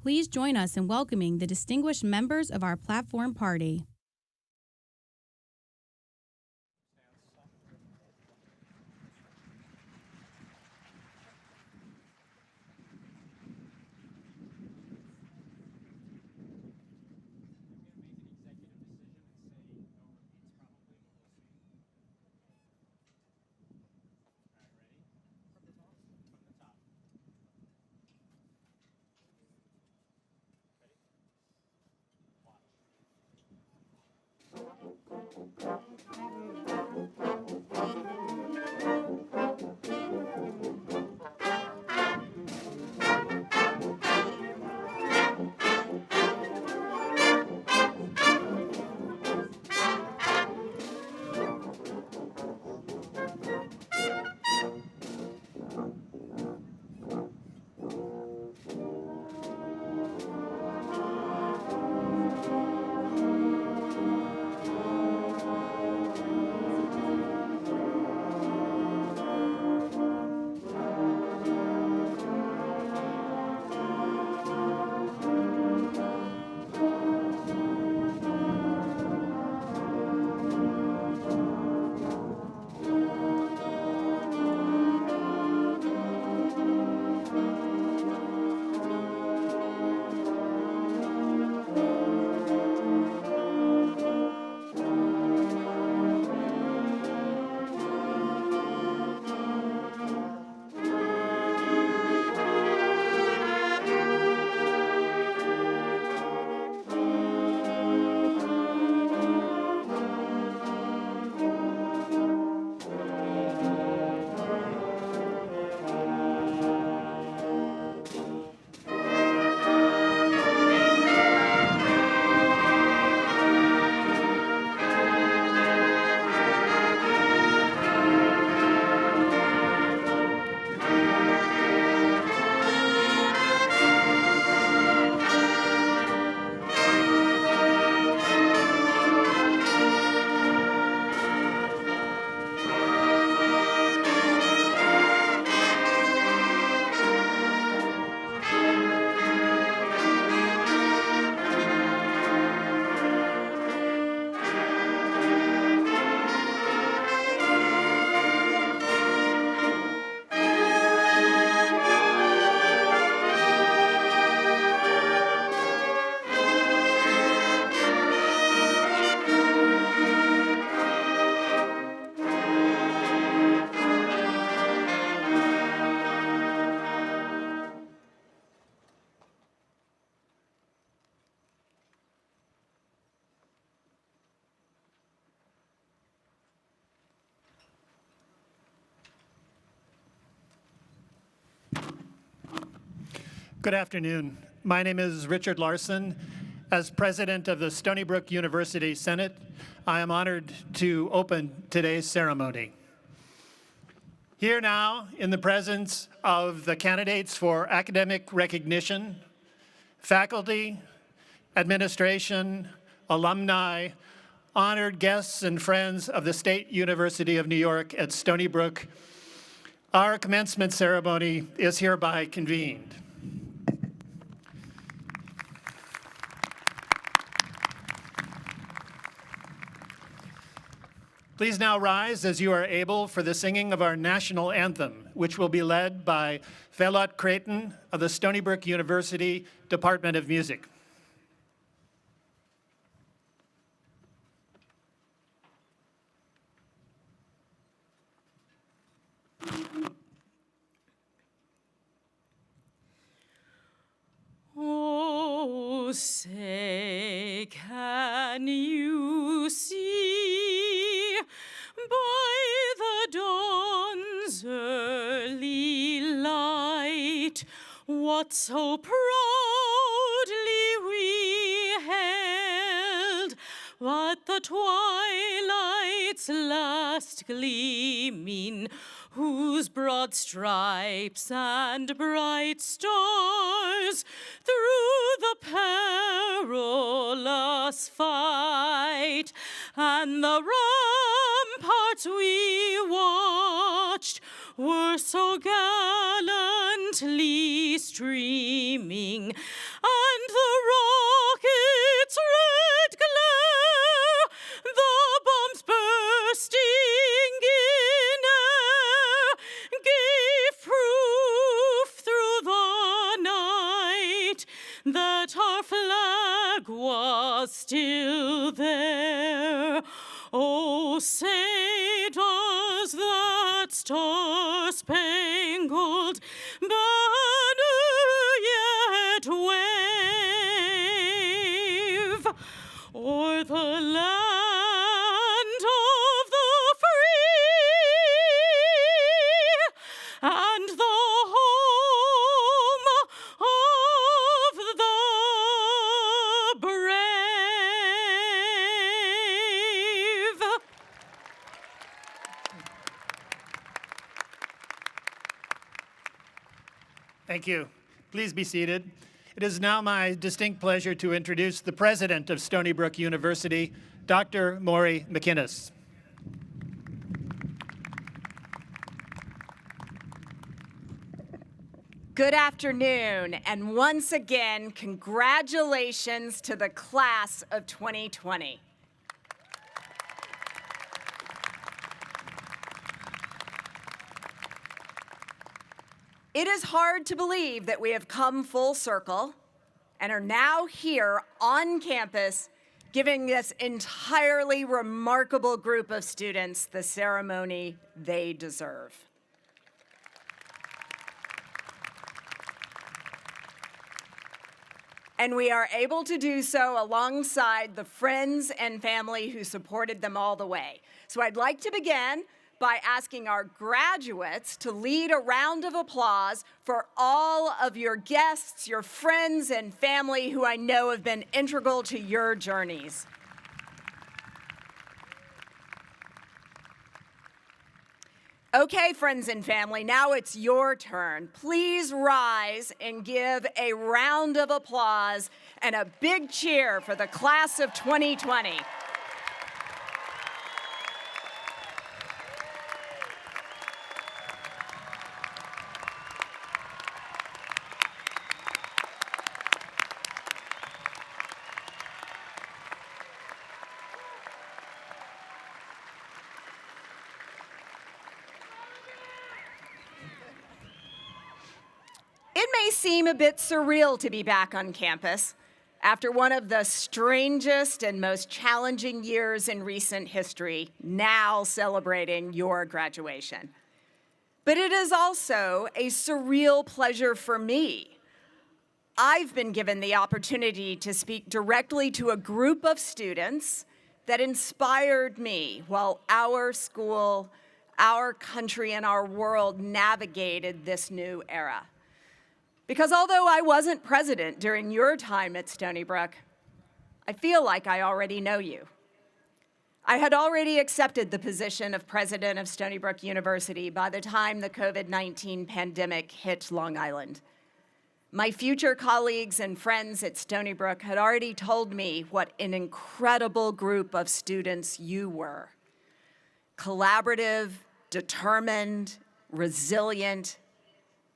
Please join us in welcoming the distinguished members of our platform party. Good afternoon. My name is Richard Larson. As president of the Stony Brook University Senate, I am honored to open today's ceremony. Here now, in the presence of the candidates for academic recognition, faculty, administration, alumni, honored guests and friends of the State University of New York at Stony Brook, our commencement ceremony is hereby convened. Please now rise as you are able for the singing of our national anthem, which will be led by Felot Creighton of the Stony Brook University Department of Music. Oh, say, can you see by the dawn's early light what so proudly we held, what the twilight's last gleaming, whose broad stripes and bright stars through the perilous fight and the ramparts we watched were so gallantly streaming its red glare, the bombs bursting in air gave proof through the night that our flag was still there. Oh, say does that star-spangled banner yet wave o'er the land of the free and the home of the brave? Thank you. Please be seated. It is now my distinct pleasure to introduce the president of Stony Brook University, Dr. Maury McInnes. Good afternoon, and once again, congratulations to the class of 2020. It is hard to believe that we have come full circle and are now here on campus giving this entirely remarkable group of students the ceremony they deserve. And we are able to do so alongside the friends and family who supported them all the way. So I'd like to begin by asking our graduates to lead a round of applause for all of your guests, your friends, and family who I know have been integral to your journeys. Okay, friends and family, now it's your turn. Please rise and give a round of applause and a big cheer for the class of 2020. It may seem a bit surreal to be back on campus after one of the strangest and most challenging years in recent history, now celebrating your graduation. But it is also a surreal pleasure for me. I've been given the opportunity to speak directly to a group of students that inspired me while our school, our country, and our world navigated this new era. Because although I wasn't president during your time at Stony Brook, I feel like I already know you. I had already accepted the position of president of Stony Brook University by the time the COVID-19 pandemic hit Long Island. My future colleagues and friends at Stony Brook had already told me what an incredible group of students you were. Collaborative, determined, resilient,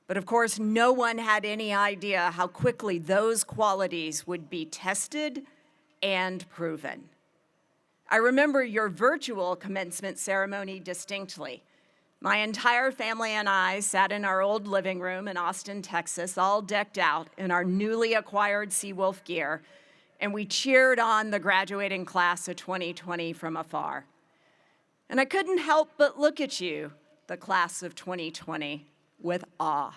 but of course, no one had any idea how quickly those qualities would be tested and proven. I remember your virtual commencement ceremony distinctly. My entire family and I sat in our old living room in Austin, Texas, all decked out in our newly acquired Seawolf gear, and we cheered on the graduating class of 2020 from afar. And I couldn't help but look at you, the class of 2020, with awe.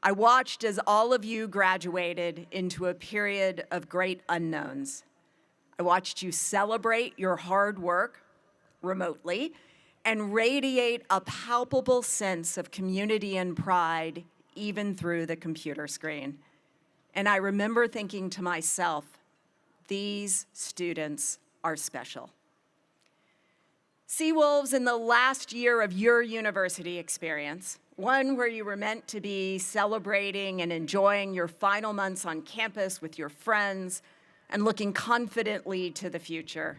I watched as all of you graduated into a period of great unknowns. I watched you celebrate your hard work remotely and radiate a palpable sense of community and pride even through the computer screen. And I remember thinking to myself, these students are special. Seawolves, in the last year of your university experience, one where you were meant to be celebrating and enjoying your final months on campus with your friends and looking confidently to the future,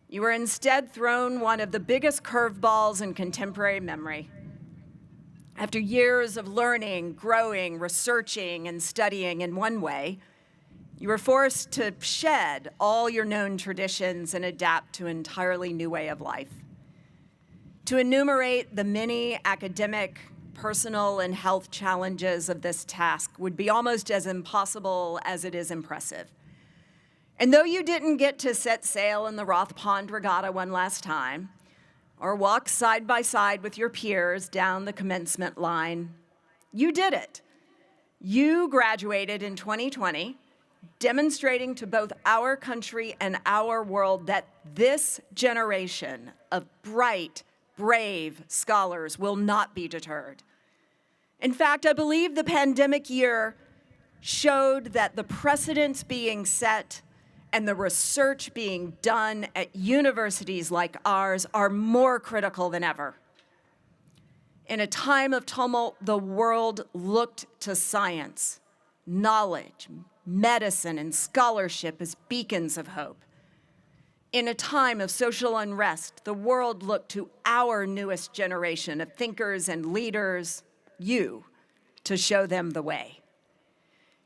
you were instead thrown one of the biggest curveballs in contemporary memory. After years of learning, growing, researching, and studying in one way, You were forced to shed all your known traditions and adapt to an entirely new way of life. To enumerate the many academic, personal, and health challenges of this task would be almost as impossible as it is impressive. And though you didn't get to set sail in the Roth Pond Regatta one last time, or walk side by side with your peers down the commencement line, you did it. You graduated in 2020, demonstrating to both our country and our world that this generation of bright, brave scholars will not be deterred. In fact, I believe the pandemic year showed that the precedents being set and the research being done at universities like ours are more critical than ever. In a time of tumult, the world looked to science, knowledge, medicine, and scholarship as beacons of hope. In a time of social unrest, the world looked to our newest generation of thinkers and leaders, you, to show them the way.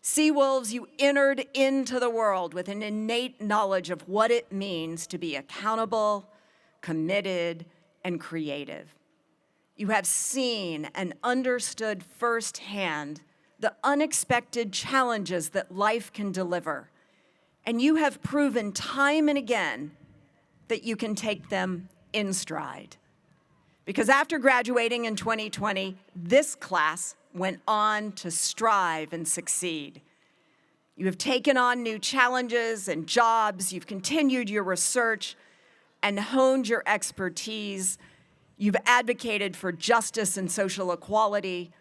Seawolves, you entered into the world with an innate knowledge of what it means to be accountable, committed, and creative. You have seen and understood firsthand the unexpected challenges that life can deliver, and you have proven time and again that you can take them in stride. Because after graduating in 2020, this class went on to strive and succeed. You have taken on new challenges and jobs, you've continued your research and honed your expertise, you've advocated for justice and social equality,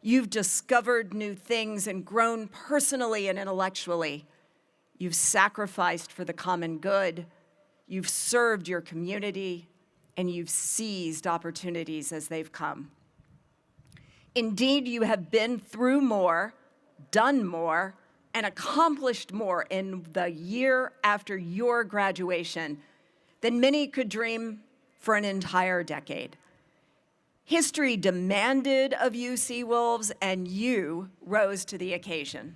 you've discovered new things and grown personally and intellectually, you've sacrificed for the common good, you've served your community, and you've seized opportunities as they've come. Indeed, you have been through more, done more, and accomplished more in the year after your graduation than many could dream for an entire decade. History demanded of you, Seawolves, and you rose to the occasion.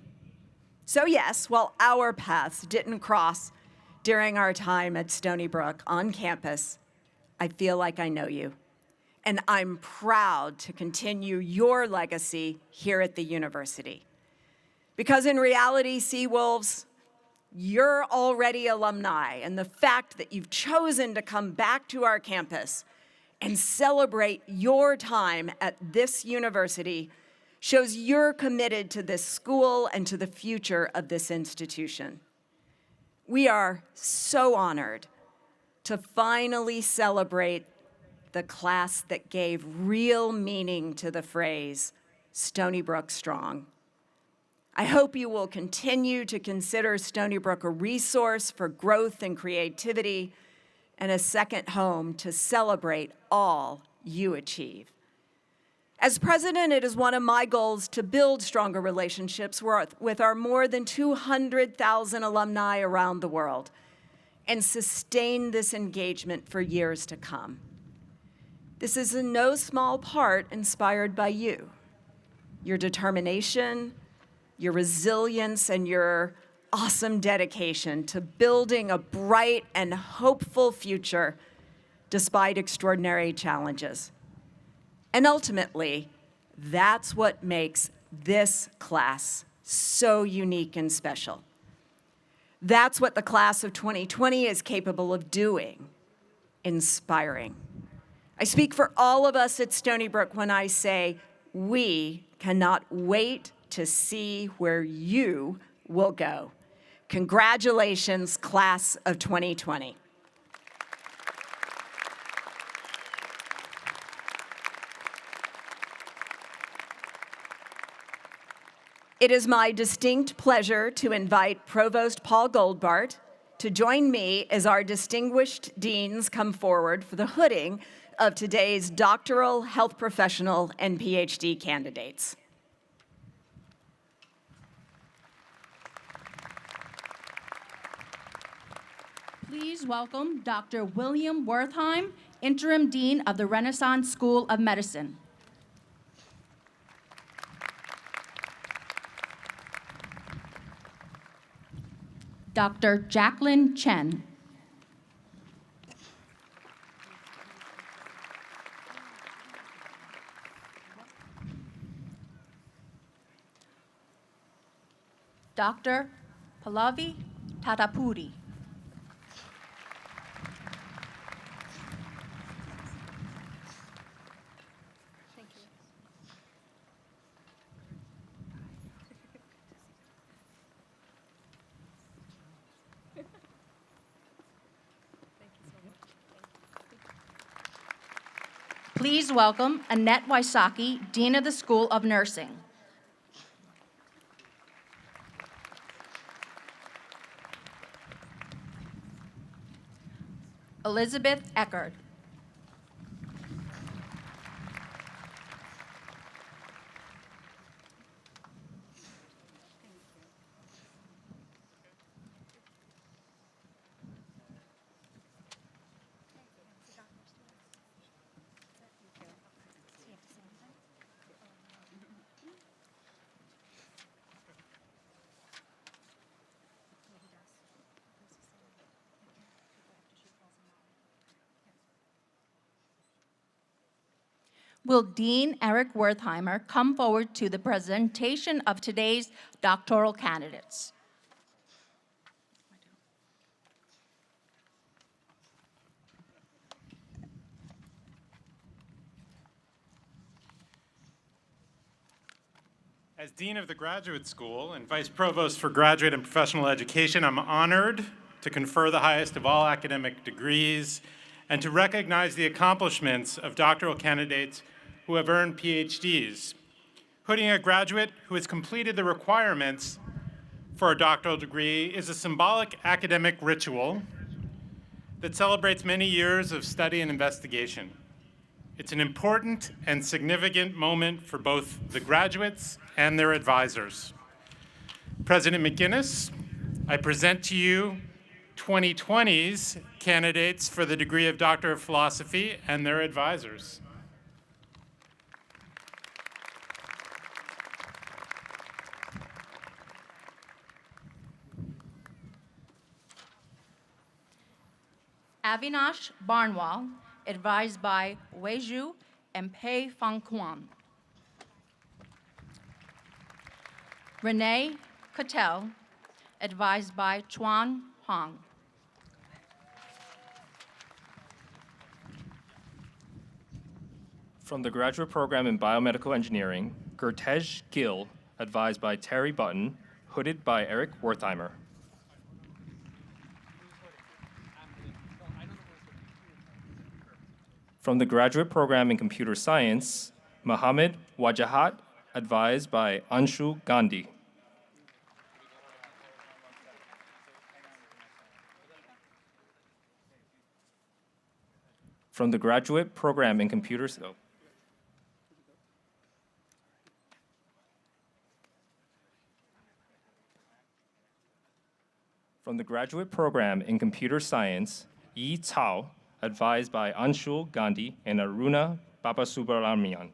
So yes, while our paths didn't cross during our time at Stony Brook on campus, I feel like I know you, and I'm proud to continue your legacy here at the university. Because in reality, Seawolves, you're already alumni, and the fact that you've chosen to come back to our campus and celebrate your time at this university shows you're committed to this school and to the future of this institution. We are so honored to finally celebrate the class that gave real meaning to the phrase, Stony Brook Strong. I hope you will continue to consider Stony Brook a resource for growth and creativity and a second home to celebrate all you achieve. As president, it is one of my goals to build stronger relationships with our more than 200,000 alumni around the world and sustain this engagement for years to come. This is in no small part inspired by you, your determination, your resilience, and your awesome dedication to building a bright and hopeful future despite extraordinary challenges. And ultimately, that's what makes this class so unique and special. That's what the class of 2020 is capable of doing, inspiring. I speak for all of us at Stony Brook when I say we cannot wait to see where you will go. Congratulations, class of 2020. It is my distinct pleasure to invite Provost Paul Goldbart to join me as our distinguished deans come forward for the hooding of today's doctoral, health professional, and PhD candidates. Please welcome Dr. William Wertheim, Interim Dean of the Renaissance School of Medicine. Dr. Jacqueline Chen. Dr. Pallavi Tatapudi. Please welcome Annette Wysocki, Dean of the School of Nursing. Elizabeth Eckert. Will Dean Eric Wertheimer come forward to the presentation of today's doctoral candidates? As Dean of the Graduate School and Vice Provost for Graduate and Professional Education, I'm honored to confer the highest of all academic degrees and to recognize the accomplishments of doctoral candidates who have earned PhDs. Hooding a graduate who has completed the requirements for a doctoral degree is a symbolic academic ritual that celebrates many years of study and investigation. It's an important and significant moment for both the graduates and their advisors. President McGinnis, I present to you 2020's candidates for the degree of Doctor of Philosophy and their advisors. Avinash Barnwal, advised by Wei Zhu and Pei Fang Quan. Renee Cattell, advised by Chuan Hong. From the graduate program in biomedical engineering, Gurtej Gill, advised by Terry Button, hooded by Eric Wertheimer. From the graduate program in computer science, Mohammed Wajahat, advised by Anshu Gandhi. From the graduate program in computer From the graduate program in computer science, Yi Cao, advised by Anshul Gandhi and Aruna Babasubramanian.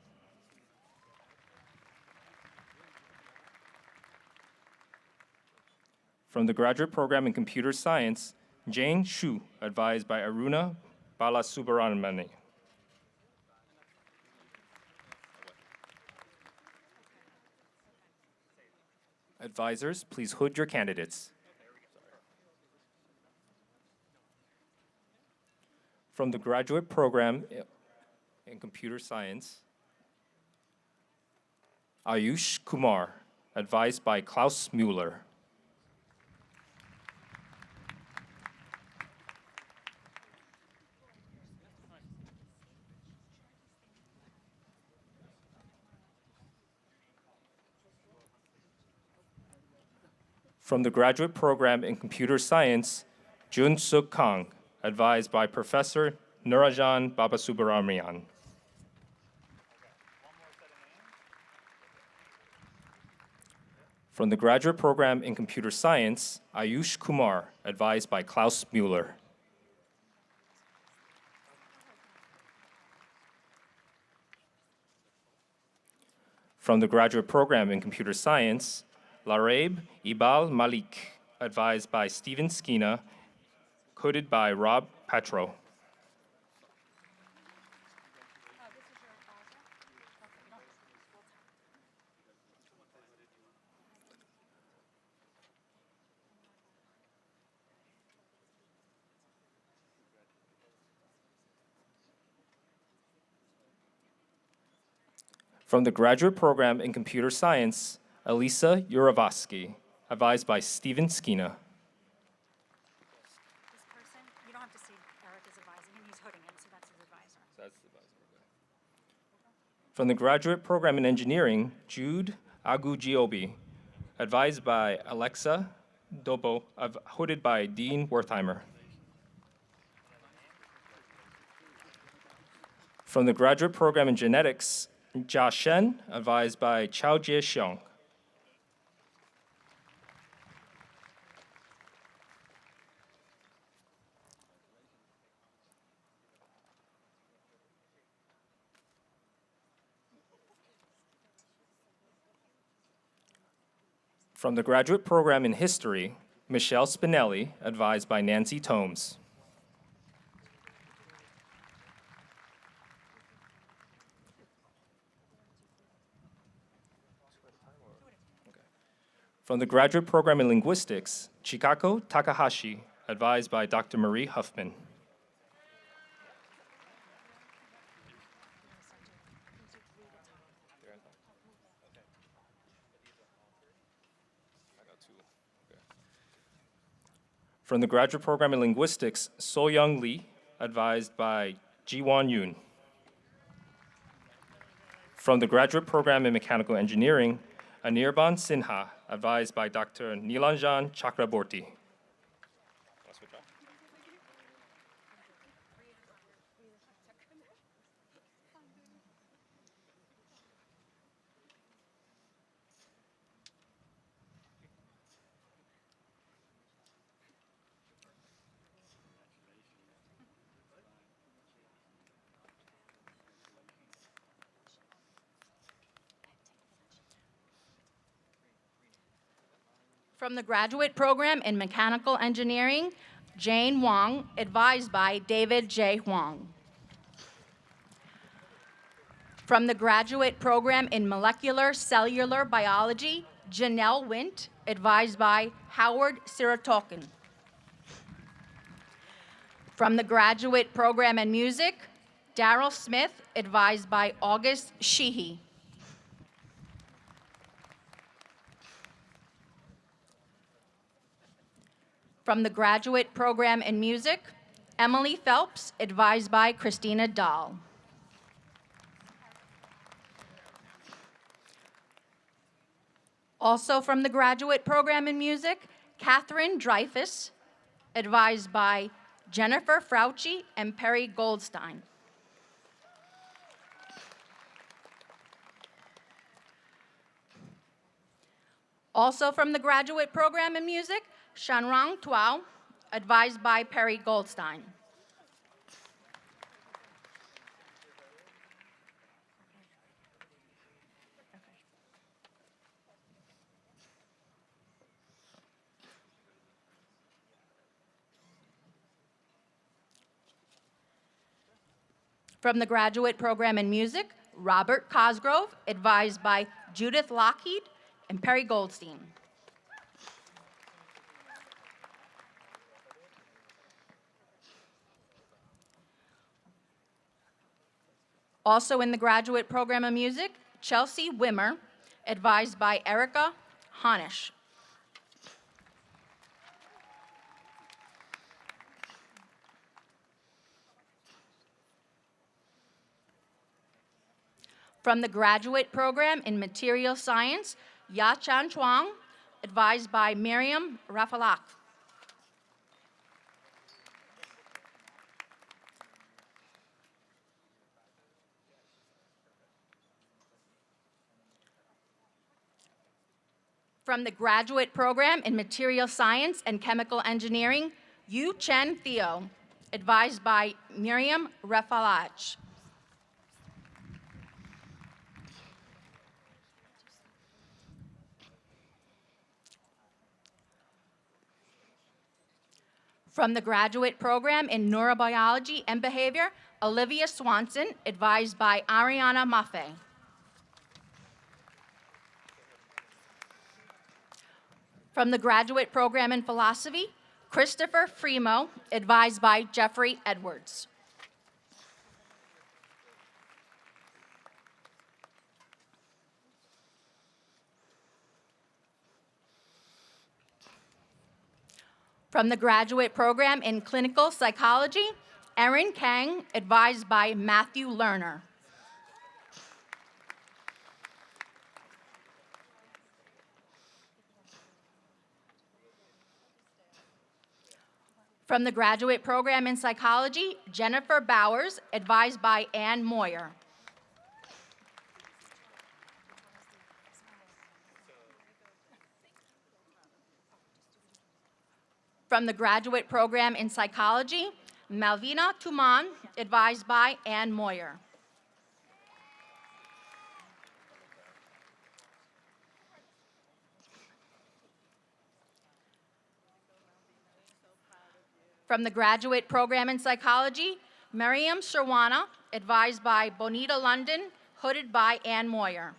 From the graduate program in computer science, Jane Shu, advised by Aruna Balasubramanian. Advisors, please hood your candidates. From the graduate program in computer science, Ayush Kumar, advised by Klaus Mueller. From the graduate program in computer science, Jun Suk Kang, advised by Professor Nurajan Babasubramanian. From the graduate program in computer science, Ayush Kumar, advised by Klaus Mueller. From the graduate program in computer science, Lareb Ibal Malik, advised by Stephen Skina, coded by Rob Petro. From the graduate program in computer science, Elisa Yuravsky, advised by Stephen Skina. This person, you don't have to see Eric is advising him, he's hooding him, so that's his advisor. From the graduate program in engineering, Jude Agugiobi, advised by Alexa Dobo, hooded by Dean Wertheimer. From the graduate program in genetics, Jia Shen, advised by Chao Jie Xiong. From the graduate program in history, Michelle Spinelli, advised by Nancy Tomes. From the graduate program in linguistics, Chikako Takahashi, advised by Dr. Marie Huffman. From the graduate program in linguistics, So-Young Lee, advised by Ji-Won Yoon. From the graduate program in mechanical engineering, Anirban Sinha, advised by Dr. Nilanjan Chakraborty. From the graduate program in mechanical engineering, Jane Wong, advised by David J. Huang. From the graduate program in molecular cellular biology, Janelle Wint, advised by Howard Sirotokin. From the graduate program in music, Daryl Smith, advised by August Sheehy. From the graduate program in music, Emily Phelps, advised by Christina Dahl. Also from the graduate program in music, Catherine Dreyfus, advised by Jennifer Frauchi and Perry Goldstein. Also from the graduate program in music, Shanrang Tuao, advised by Perry Goldstein. From the graduate program in music, Robert Cosgrove, advised by Judith Lockheed and Perry Goldstein. Also in the graduate program of music, Chelsea Wimmer, advised by Erica Honish. From the graduate program in material science, Ya-Chan Chuang, advised by Miriam Rafalak. From the graduate program in material science and chemical engineering, Yu Chen Theo, advised by Miriam Rafalaj. From the graduate program in neurobiology and behavior, Olivia Swanson, advised by Ariana Maffei. From the graduate program in philosophy, Christopher Fremo, advised by Jeffrey Edwards. From the graduate program in clinical psychology, Erin Kang, advised by Matthew Lerner. From the graduate program in psychology, Jennifer Bowers, advised by Ann Moyer. From the graduate program in psychology, Malvina Tuman, advised by Ann Moyer. From the graduate program in psychology, Miriam Sherwana, advised by Bonita London, hooded by Ann Moyer.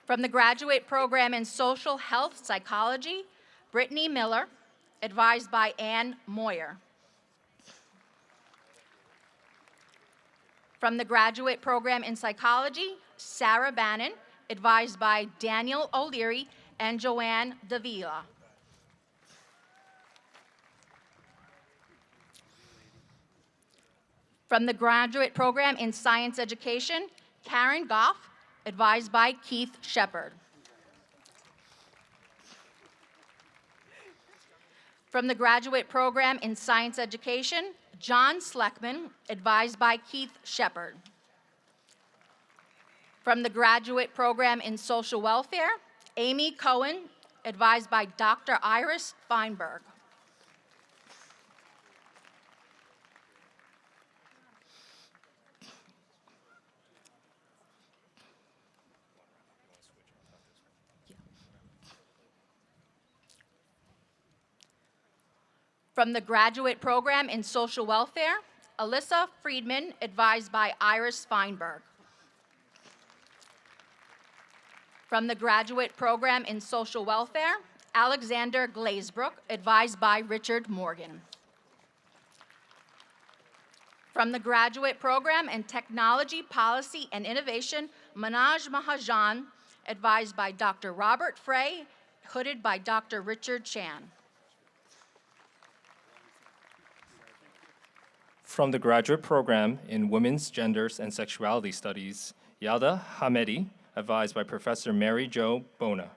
From the graduate program in social health psychology, Brittany Miller, advised by Ann Moyer. From the graduate program in psychology, Sarah Bannon, advised by Daniel O'Leary and Joanne Davila. From the graduate program in science education, Karen Goff, advised by Keith Shepard. From the graduate program in science education, John Sleckman, advised by Keith Shepard. From the graduate program in social welfare, Amy Cohen, advised by Dr. Iris Feinberg. From the graduate program in social welfare, Alyssa Friedman, advised by Iris Feinberg. From the graduate program in social welfare, Alexander Glazebrook, advised by Richard Morgan. From the graduate program in technology, policy, and innovation, Manoj Mahajan, advised by Dr. Robert Frey, hooded by Dr. Richard Chan. From the graduate program in Women's, Genders, and Sexuality Studies, Yalda Hamedi, advised by Professor Mary Jo Bona.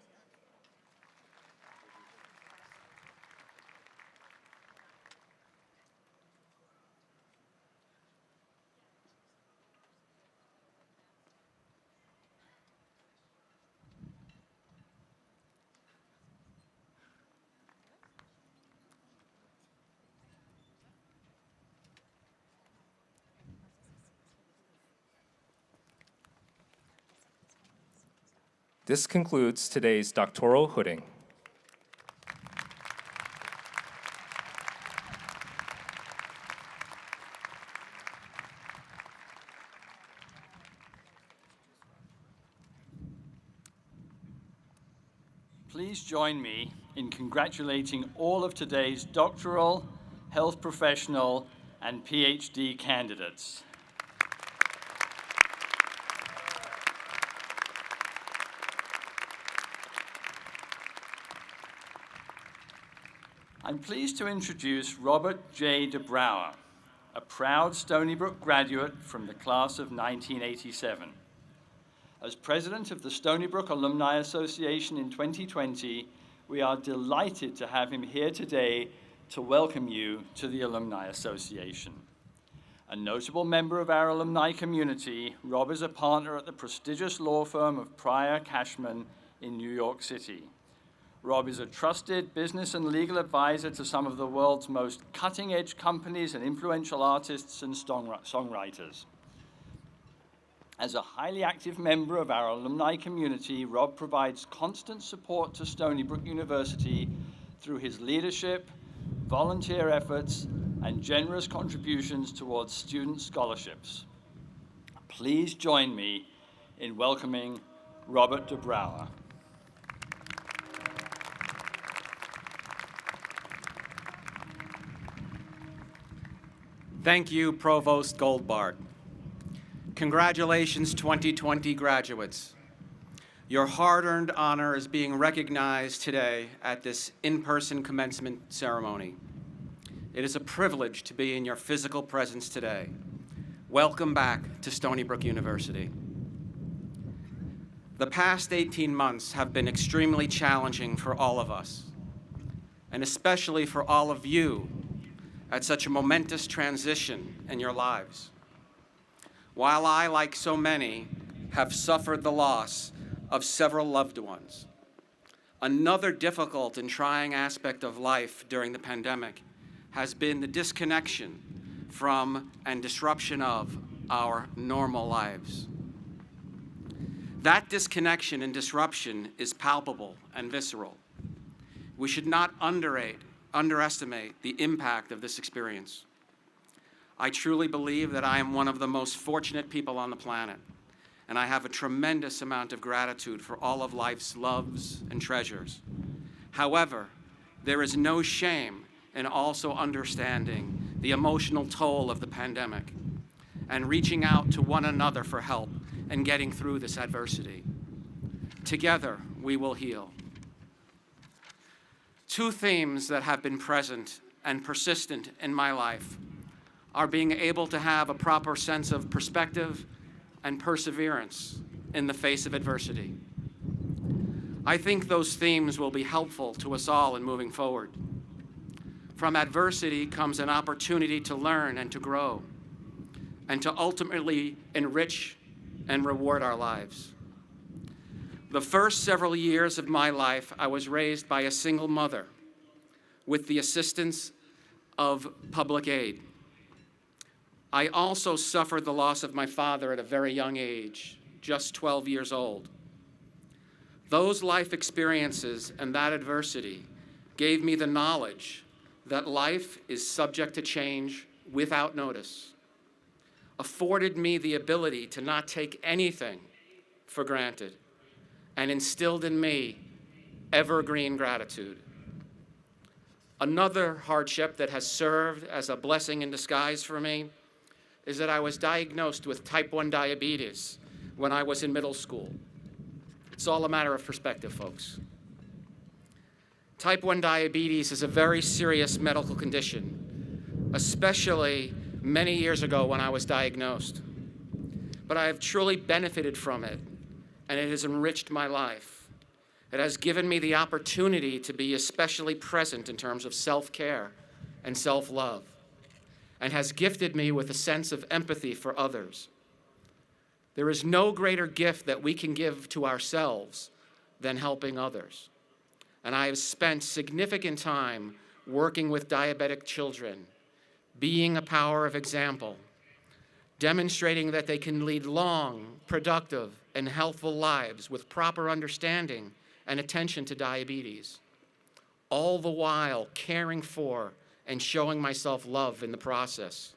This concludes today's doctoral hooding. Please join me in congratulating all of today's doctoral, health professional, and PhD candidates. I'm pleased to introduce Robert J. DeBrouwer, a proud Stony Brook graduate from the class of 1987. As president of the Stony Brook Alumni Association in 2020, we are delighted to have him here today to welcome you to the Alumni Association. A notable member of our alumni community, Rob is a partner at the prestigious law firm of Pryor Cashman in New York City. Rob is a trusted business and legal advisor to some of the world's most cutting-edge companies and influential artists and songwriters. As a highly active member of our alumni community, Rob provides constant support to Stony Brook University through his leadership, volunteer efforts, and generous contributions towards student scholarships. Please join me in welcoming Robert DeBrouwer. Thank you, Provost Goldbart. Congratulations, 2020 graduates. Your hard-earned honor is being recognized today at this in-person commencement ceremony. It is a privilege to be in your physical presence today. Welcome back to Stony Brook University. The past 18 months have been extremely challenging for all of us, and especially for all of you at such a momentous transition in your lives. While I, like so many, have suffered the loss of several loved ones, another difficult and trying aspect of life during the pandemic has been the disconnection from and disruption of our normal lives. That disconnection and disruption is palpable and visceral. We should not underestimate the impact of this experience. I truly believe that I am one of the most fortunate people on the planet, and I have a tremendous amount of gratitude for all of life's loves and treasures. However, there is no shame in also understanding the emotional toll of the pandemic and reaching out to one another for help and getting through this adversity. Together, we will heal. Two themes that have been present and persistent in my life are being able to have a proper sense of perspective and perseverance in the face of adversity. I think those themes will be helpful to us all in moving forward. From adversity comes an opportunity to learn and to grow, and to ultimately enrich and reward our lives. The first several years of my life, I was raised by a single mother with the assistance of public aid. I also suffered the loss of my father at a very young age, just 12 years old. Those life experiences and that adversity gave me the knowledge that life is subject to change without notice, afforded me the ability to not take anything for granted, and instilled in me evergreen gratitude. Another hardship that has served as a blessing in disguise for me is that I was diagnosed with type 1 diabetes when I was in middle school. It's all a matter of perspective, folks. Type 1 diabetes is a very serious medical condition, especially many years ago when I was diagnosed. But I have truly benefited from it, and it has enriched my life. It has given me the opportunity to be especially present in terms of self-care and self-love, and has gifted me with a sense of empathy for others. There is no greater gift that we can give to ourselves than helping others. And I have spent significant time working with diabetic children, being a power of example, demonstrating that they can lead long, productive, and healthful lives with proper understanding and attention to diabetes, all the while caring for and showing myself love in the process.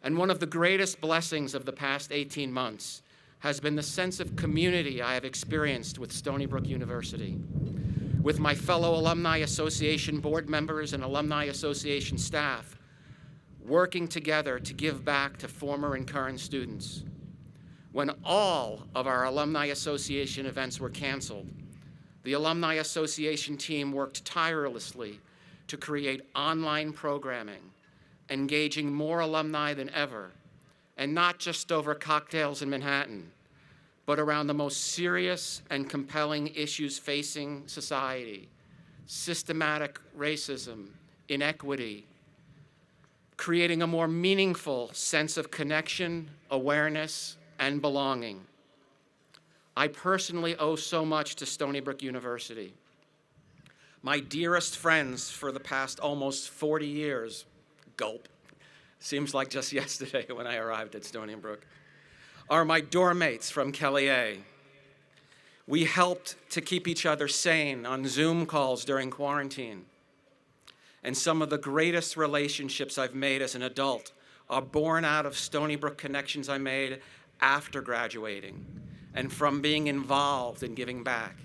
And one of the greatest blessings of the past 18 months has been the sense of community I have experienced with Stony Brook University, with my fellow Alumni Association board members and Alumni Association staff, working together to give back to former and current students. When all of our Alumni Association events were canceled, the Alumni Association team worked tirelessly to create online programming, engaging more alumni than ever, and not just over cocktails in Manhattan, but around the most serious and compelling issues facing society: systematic racism, inequity, creating a more meaningful sense of connection, awareness, and belonging. I personally owe so much to Stony Brook University. My dearest friends for the past almost 40 years, gulp, seems like just yesterday when I arrived at Stony Brook, are my dorm mates from Kelly A. We helped to keep each other sane on Zoom calls during quarantine. And some of the greatest relationships I've made as an adult are born out of Stony Brook connections I made after graduating and from being involved in giving back.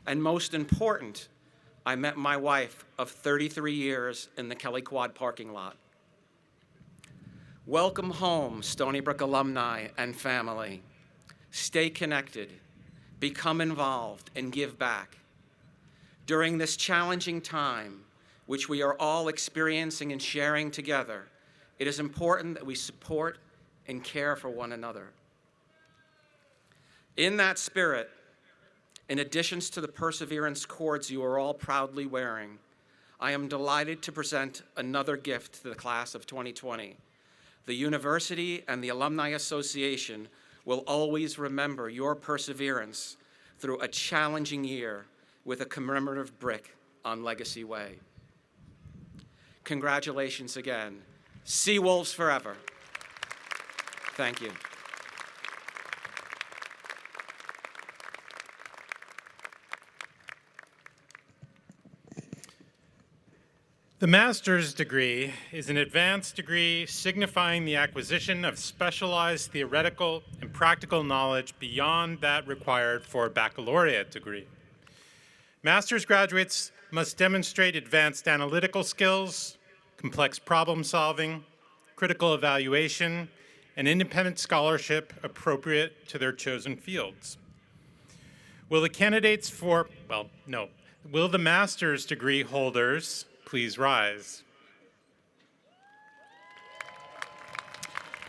And most important, I met my wife of 33 years in the Kelly Quad parking lot. Welcome home, Stony Brook alumni and family. Stay connected, become involved, and give back. During this challenging time, which we are all experiencing and sharing together, it is important that we support and care for one another. In that spirit, in addition to the perseverance cords you are all proudly wearing, I am delighted to present another gift to the class of 2020. The university and the Alumni Association will always remember your perseverance through a challenging year with a commemorative brick on Legacy Way. Congratulations again. Sea Wolves forever. Thank you. The master's degree is an advanced degree signifying the acquisition of specialized theoretical and practical knowledge beyond that required for a baccalaureate degree. Master's graduates must demonstrate advanced analytical skills, complex problem solving, critical evaluation, and independent scholarship appropriate to their chosen fields. Will the master's degree holders please rise?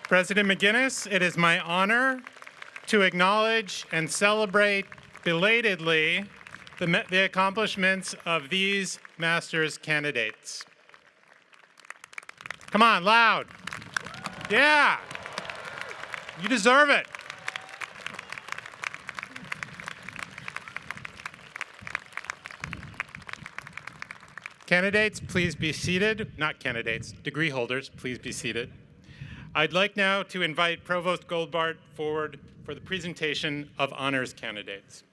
President McGinnis, it is my honor to acknowledge and celebrate belatedly the accomplishments of these master's candidates. Come on, loud. Yeah, you deserve it. Candidates, please be seated. Not candidates, degree holders, please be seated. I'd like now to invite Provost Goldbart forward for the presentation of honors candidates.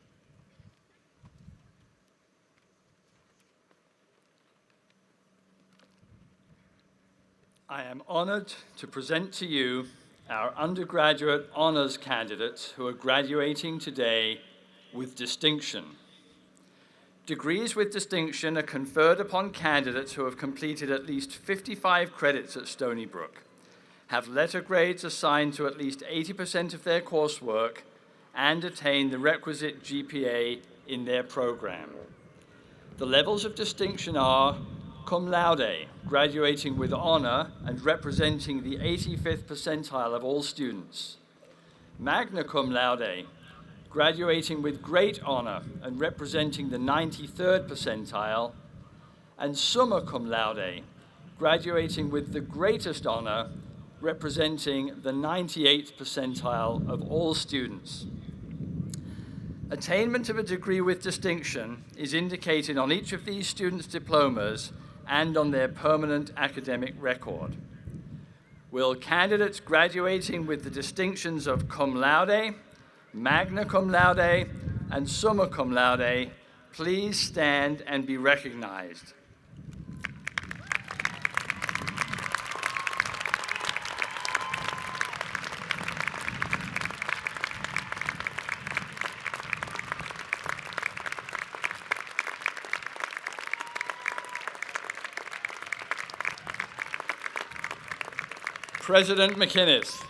I am honored to present to you our undergraduate honors candidates who are graduating today with distinction. Degrees with distinction are conferred upon candidates who have completed at least 55 credits at Stony Brook, have letter grades assigned to at least 80% of their coursework, and attain the requisite GPA in their program. The levels of distinction are cum laude, graduating with honor and representing the 85th percentile of all students. Magna cum laude, graduating with great honor and representing the 93rd percentile, and summa cum laude, graduating with the greatest honor, representing the 98th percentile of all students. Attainment of a degree with distinction is indicated on each of these students' diplomas and on their permanent academic record. Will candidates graduating with the distinctions of cum laude, magna cum laude, and summa cum laude please stand and be recognized? President McInnes,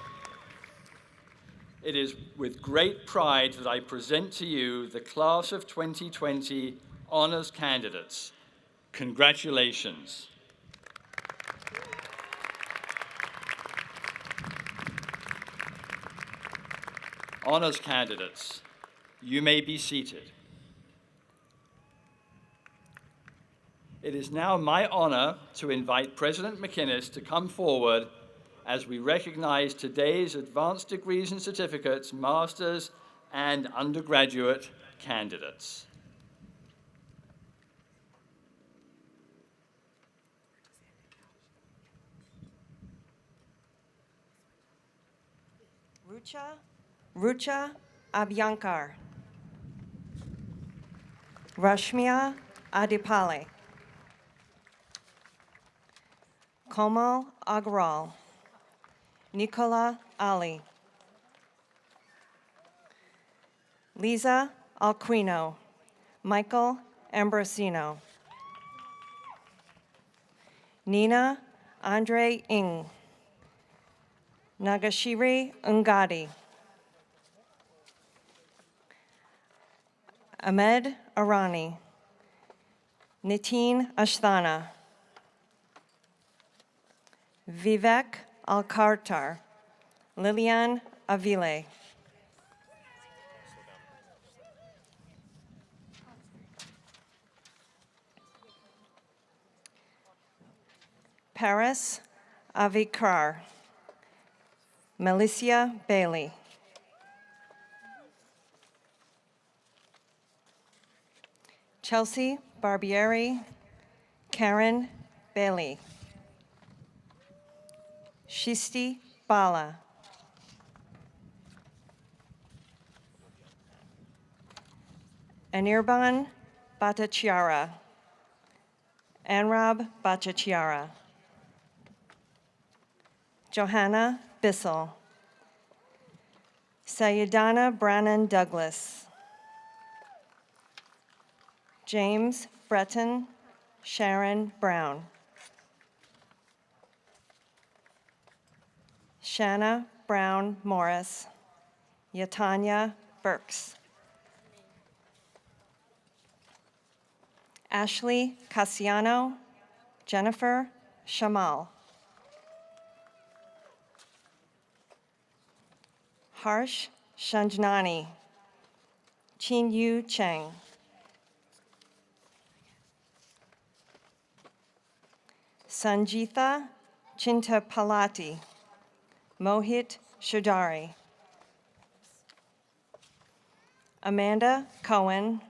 it is with great pride that I present to you the class of 2020 honors candidates. Congratulations. Honors candidates, you may be seated. It is now my honor to invite President McInnes to come forward as we recognize today's advanced degrees and certificates, master's and undergraduate candidates. Rudy? Rucha Abhyankar. Rashmia Adipale. Komal Agrawal. Nicola Ali. Lisa Alquino. Michael Ambrosino. Nina Andre Ng. Nagashiri Ungadi. Ahmed Arani. Nitin Asthana. Vivek Alkartar. Lilian Avile. Paris Avikar. Melicia Bailey. Chelsea Barbieri. Karen Bailey. Shisti Bala. Anirban Bhattacharya. Anrab Bhattacharya. Johanna Bissell. Sayedana Brannon Douglas. James Breton Sharon Brown. Shanna Brown Morris. Yatanya Burks. Ashley Cassiano. Jennifer Shamal. Harsh Shanjnani. Chin-Yu Cheng. Sanjitha Chintapalati. Mohit Shadari. Amanda Cohen.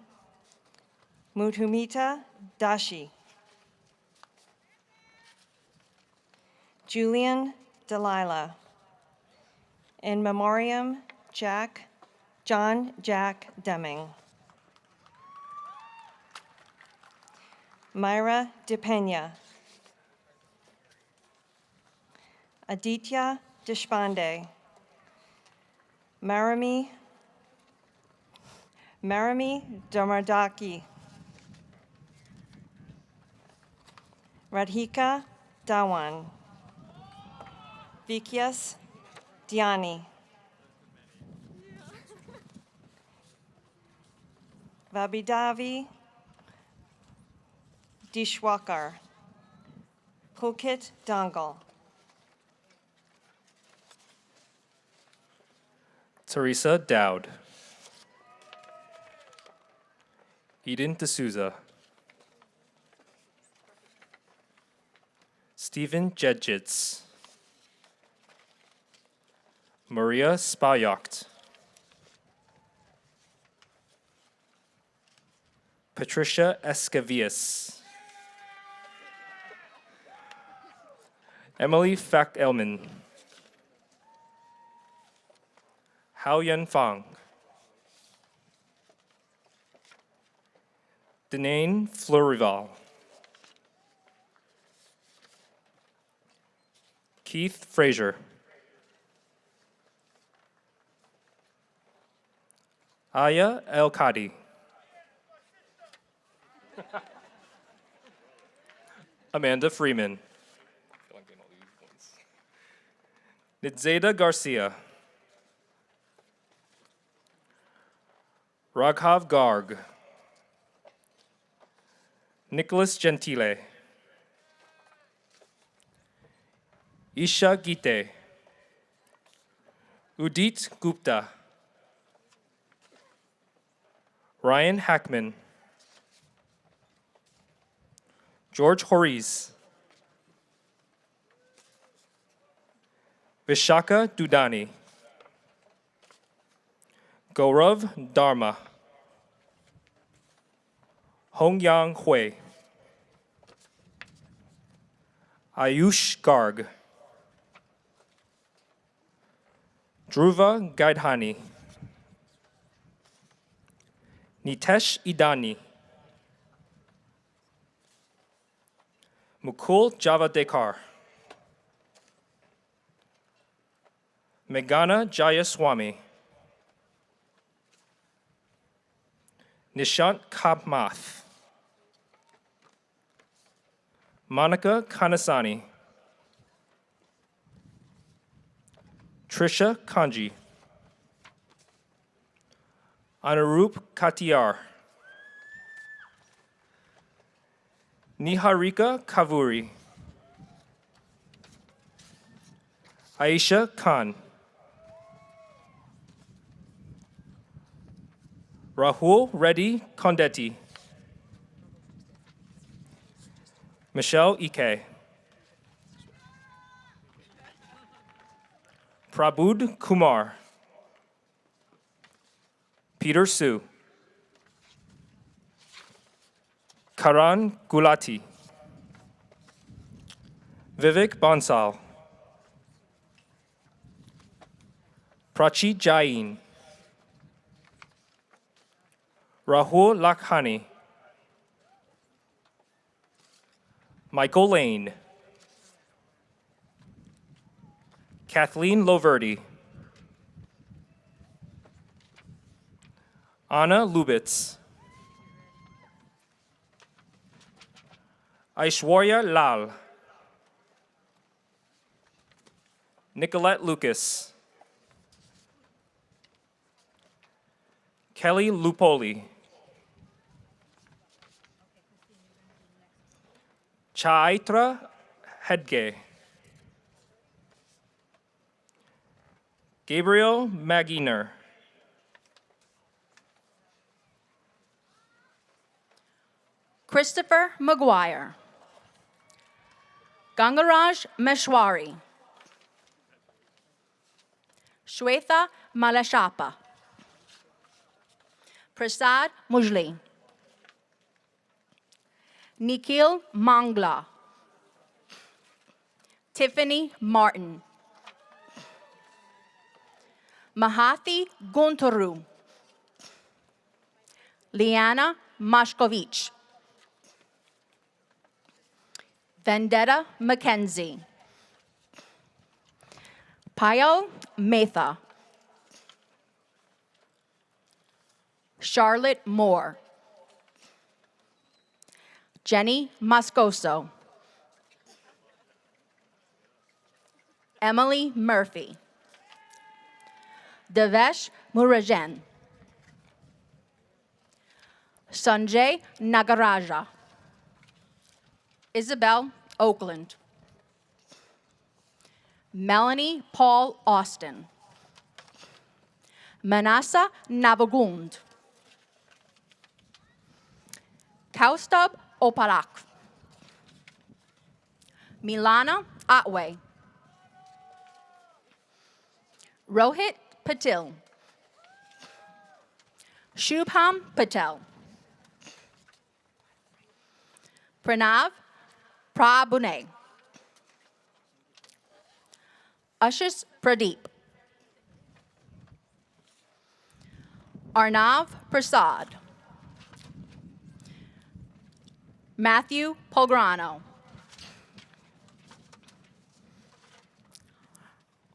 Mudhumita Dashi. Julian Delilah. In memoriam, John Jack Deming. Myra DePena. Aditya Deshpande. Marami Damardaki. Radhika Dhawan. Vikyas Diani. Vabidavi Dishwakar. Pulkit Dangal. Teresa Dowd. Eden D'Souza. Stephen Jedjitz. Maria Spayokt. Patricia Escavias. Emily Fack-Elman. Hao Yan Fang. Denane Florival. Keith Frazier. Aya El Kadi. Amanda Freeman. Nitzeda Garcia. Raghav Garg. Nicholas Gentile. Isha Gite. Udit Gupta. Ryan Hackman. George Horiz. Vishaka Dudani. Gaurav Dharma. Hongyang Hui. Ayush Garg. Dhruva Gaidhani, Nitesh Idani, Mukul Javadekar, Meghana Jayaswamy, Nishant Kamath, Monica Kanasani, Trisha Kanji, Anurup Katiyar, Niharika Kavuri, Aisha Khan, Rahul Reddy Kondetti, Michelle Ike, Prabudh Kumar, Peter Su, Karan Gulati, Vivek Bansal, Prachi Jain, Rahul Lakhani, Michael Lane, Kathleen Loverty, Anna Lubitz, Aishwarya Lal, Nicolette Lucas, Kelly Lupoli, Chaitra Hedge, Gabriel Maginer, Christopher McGuire, Gangaraj Meshwari, Shweta Malashapa, Prasad Mujli, Nikhil Mangla, Tiffany Martin, Mahathi Guntaru, Liana Mashkovich, Vendetta Mackenzie, Payal Metha, Charlotte Moore, Jenny Moscoso, Emily Murphy, Devesh Murajan, Sanjay Nagaraja, Isabel Oakland, Melanie Paul Austin, Manasa Navagund, Kaustab Oparak, Milana Atway, Rohit Patil, Shubham Patel, Pranav Prabhune, Ashish Pradeep, Arnav Prasad, Matthew Pograno,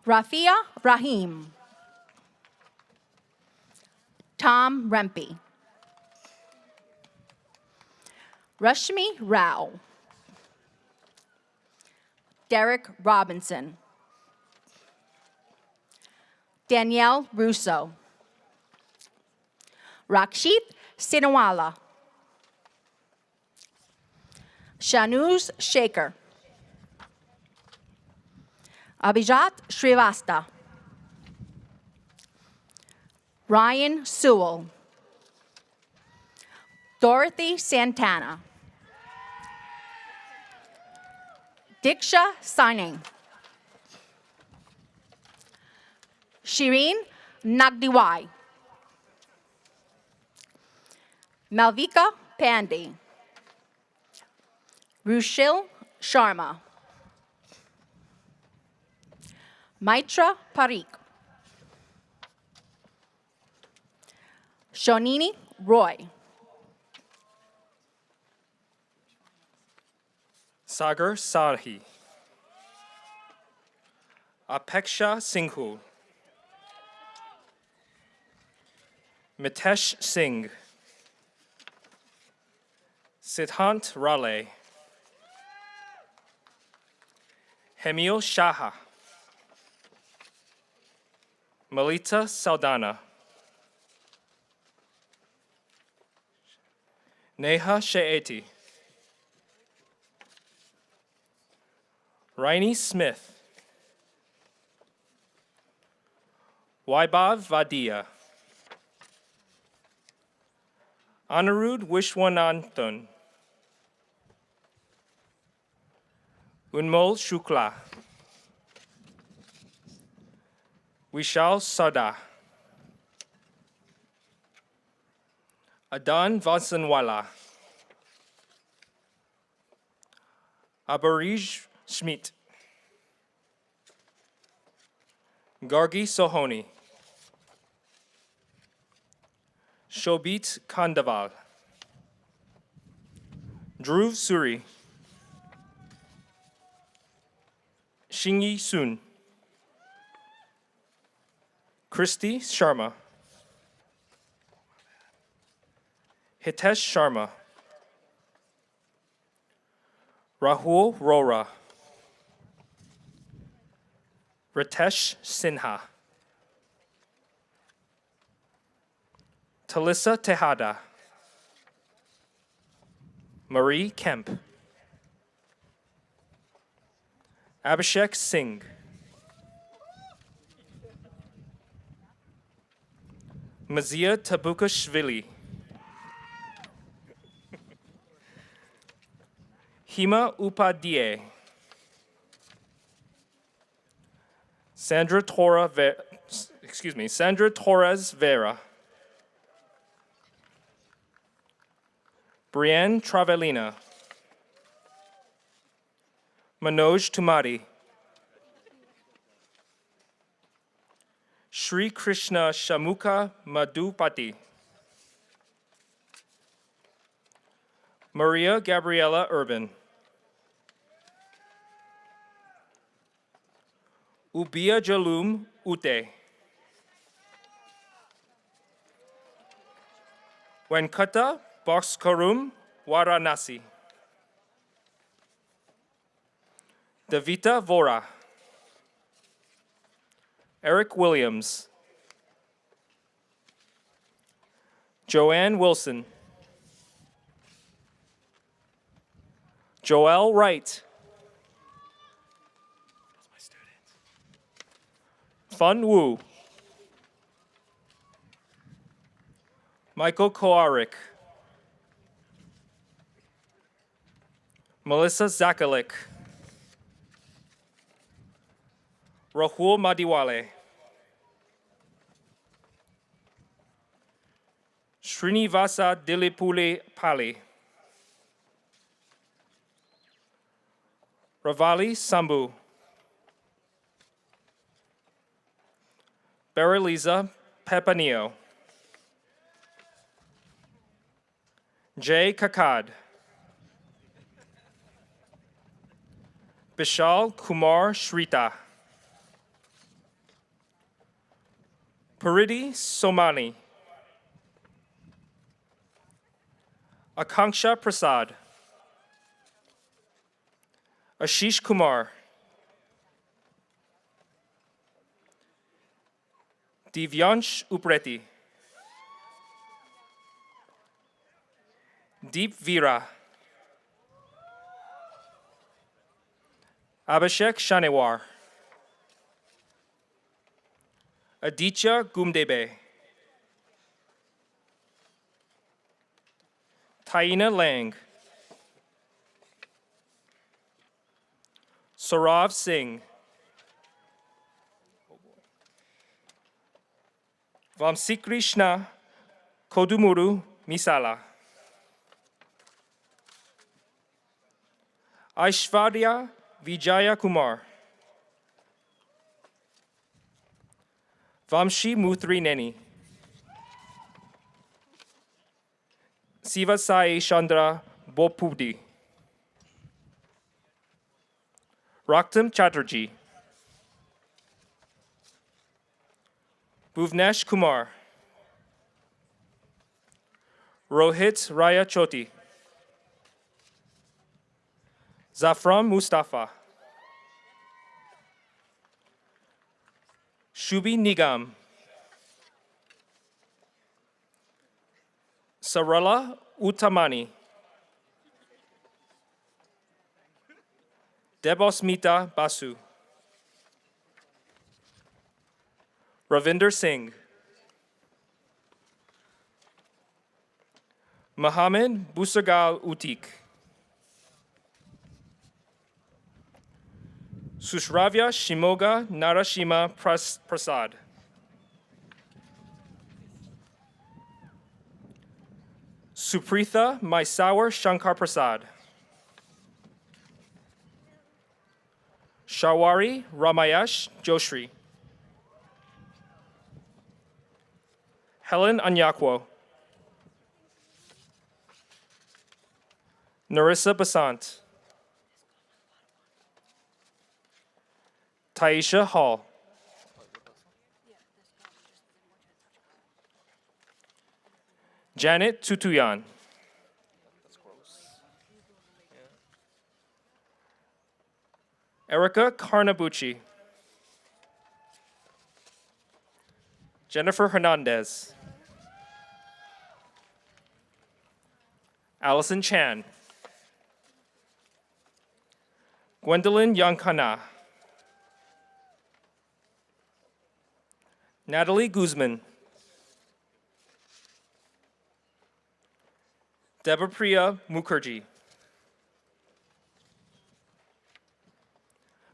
Rafia Rahim, Tom Rempe, Rashmi Rao, Derek Robinson, Danielle Russo, Rakshit Sinawala, Shanuz Shaker, Abhijat Srivasta, Ryan Sewell, Dorothy Santana, Diksha Saning, Shireen Nagdiwai, Malvika Pandey, Rushil Sharma, Maitra Parikh, Shonini Roy. Sagar Sarhi. Apeksha Singhu. Mitesh Singh. Siddhant Rale. Hemil Shaha. Melita Saldana. Neha Sheeti. Rainey Smith. Vaibhav Vadia. Anirudh Vishwanathan. Unmol Shukla. Vishal Sada. Adan Vansanwala. Abarij Schmidt. Gargi Sohoni. Shobit Kandaval. Dhruv Suri. Shingi Sun. Christy Sharma. Hitesh Sharma. Rahul Rora. Ritesh Sinha. Talissa Tejada. Marie Kemp. Abhishek Singh. Mazia Tabukashvili. Hima Upadhyay. Sandra Torres Vera. Brienne Travellina. Manoj Tumari. Sri Krishna Shamukha Madhupati. Maria Gabriela Urban. Ubia Jalum Ute. Venkata Bhaskarum Varanasi. Davita Vora. Eric Williams. Joanne Wilson. Joelle Wright. Fun Wu. Michael Koarik. Melissa Zakalik. Rahul Madiwale. Srinivasa Dilipuli Pali. Ravali Sambu. Bereliza Pepanio. Jay Kakad. Bishal Kumar Shrita. Paridi Somani. Akanksha Prasad. Ashish Kumar. Divyansh Upreti. Deep Veera. Abhishek Shanewar. Aditya Gumdebe. Taina Lang. Saurav Singh. Vamsikrishna Kodumuru Misala. Aishwarya Vijaya Kumar. Vamshi Muthri Neni. Siva Sai Chandra Bopudi. Raktam Chatterjee. Bhuvnesh Kumar. Rohit Raya Choti. Zafram Mustafa. Shubi Nigam. Sarala Uttamani. Debosmita Basu. Ravinder Singh. Mohammed Busagal Utik. Sushravya Shimoga Narashima Prasad. Supritha Mysawar Shankar Prasad. Shawari Ramayesh Joshri. Helen Anyakwo. Narissa Basant. Taisha Hall. Janet Tutuyan. Erica Carnabucci. Jennifer Hernandez. Allison Chan. Gwendolyn Yankana. Natalie Guzman. Debapriya Mukherjee.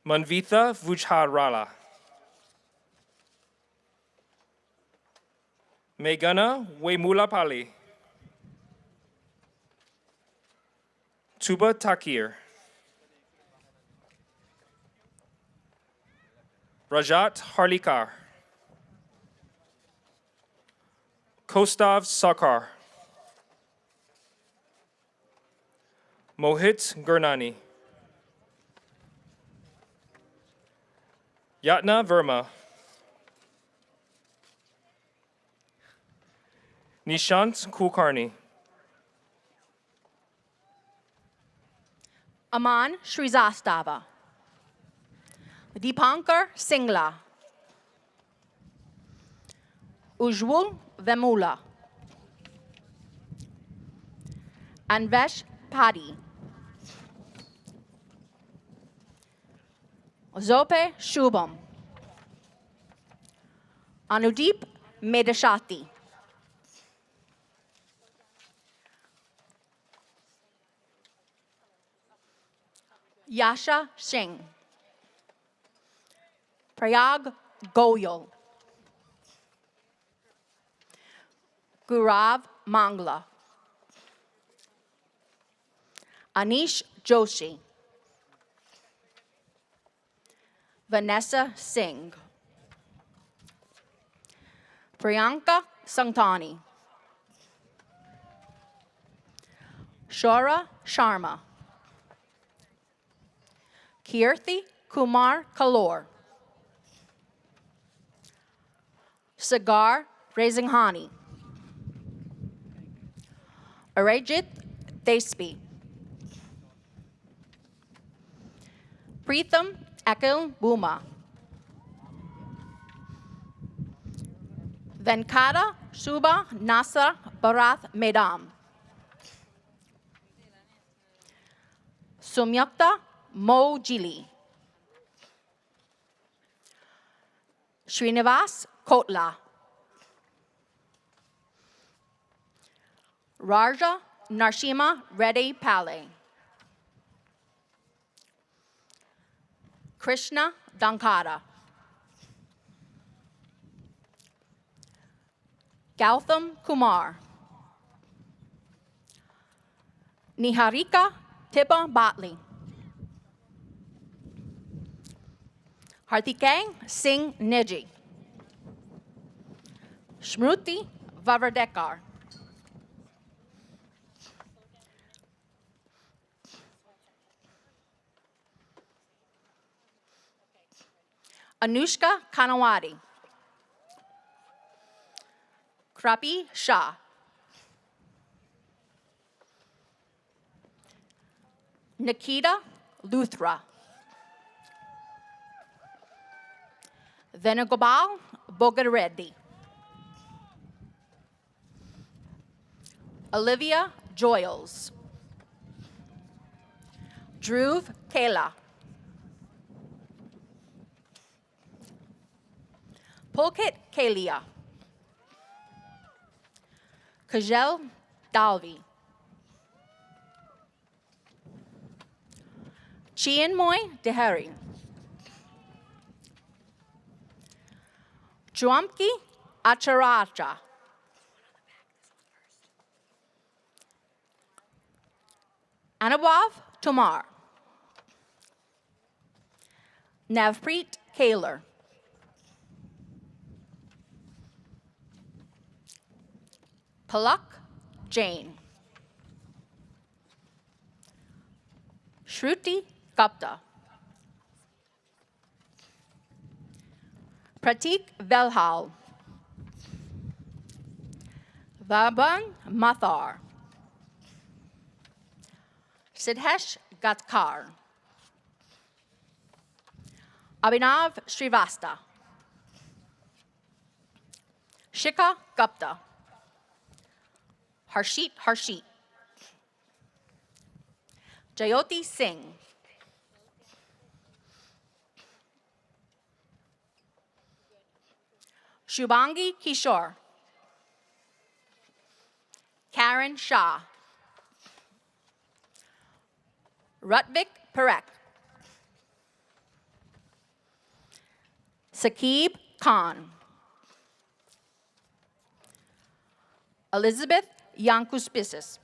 Manvitha Vujharala. Meghana Wemulapalli. Tuba Takir. Rajat Harlikar. Kostav Sakar. Mohit Gurnani. Yatna Verma. Nishant Kulkarni. Aman Srizastava. Deepankar Singla. Ujjwal Vemula. Anvesh Paddy. Zope Shubham. Anudeep Medashati. Yasha Singh. Prayag Goyal. Gurav Mangla. Anish Joshi. Vanessa Singh. Priyanka Santani. Shora Sharma. Kirti Kumar Kalor. Sagar Rezinghani. Arajit Despi. Pritham Akil Buma. Venkata Shubha Nasar Barath Medam. Sumyakta Mojili. Srinivas Kotla. Raja Narshima Reddy Pale. Krishna Dankada. Gautam Kumar. Niharika Tiba Batli. Hartikang Singh Neji. Shmruti Vavardekar. Anushka Kanawati. Krapi Shah. Nikita Luthra. Venugopal Bogareddy. Olivia Joyles. Dhruv Kela. Pulkit Kalia. Kajal Dalvi. Chienmoy Dehari. Chuamki Acharacha. Anubhav Tomar. Navpreet Kaler. Palak Jain. Shruti Gupta. Pratik Velhal. Vaban Mathar. Sidhesh Gatkar. Abhinav Srivasta. Shikha Gupta. Harshit. Jayoti Singh. Shubhangi Kishore. Karen Shah. Rutvik Parekh. Sakib Khan. Elizabeth Yankuspisis.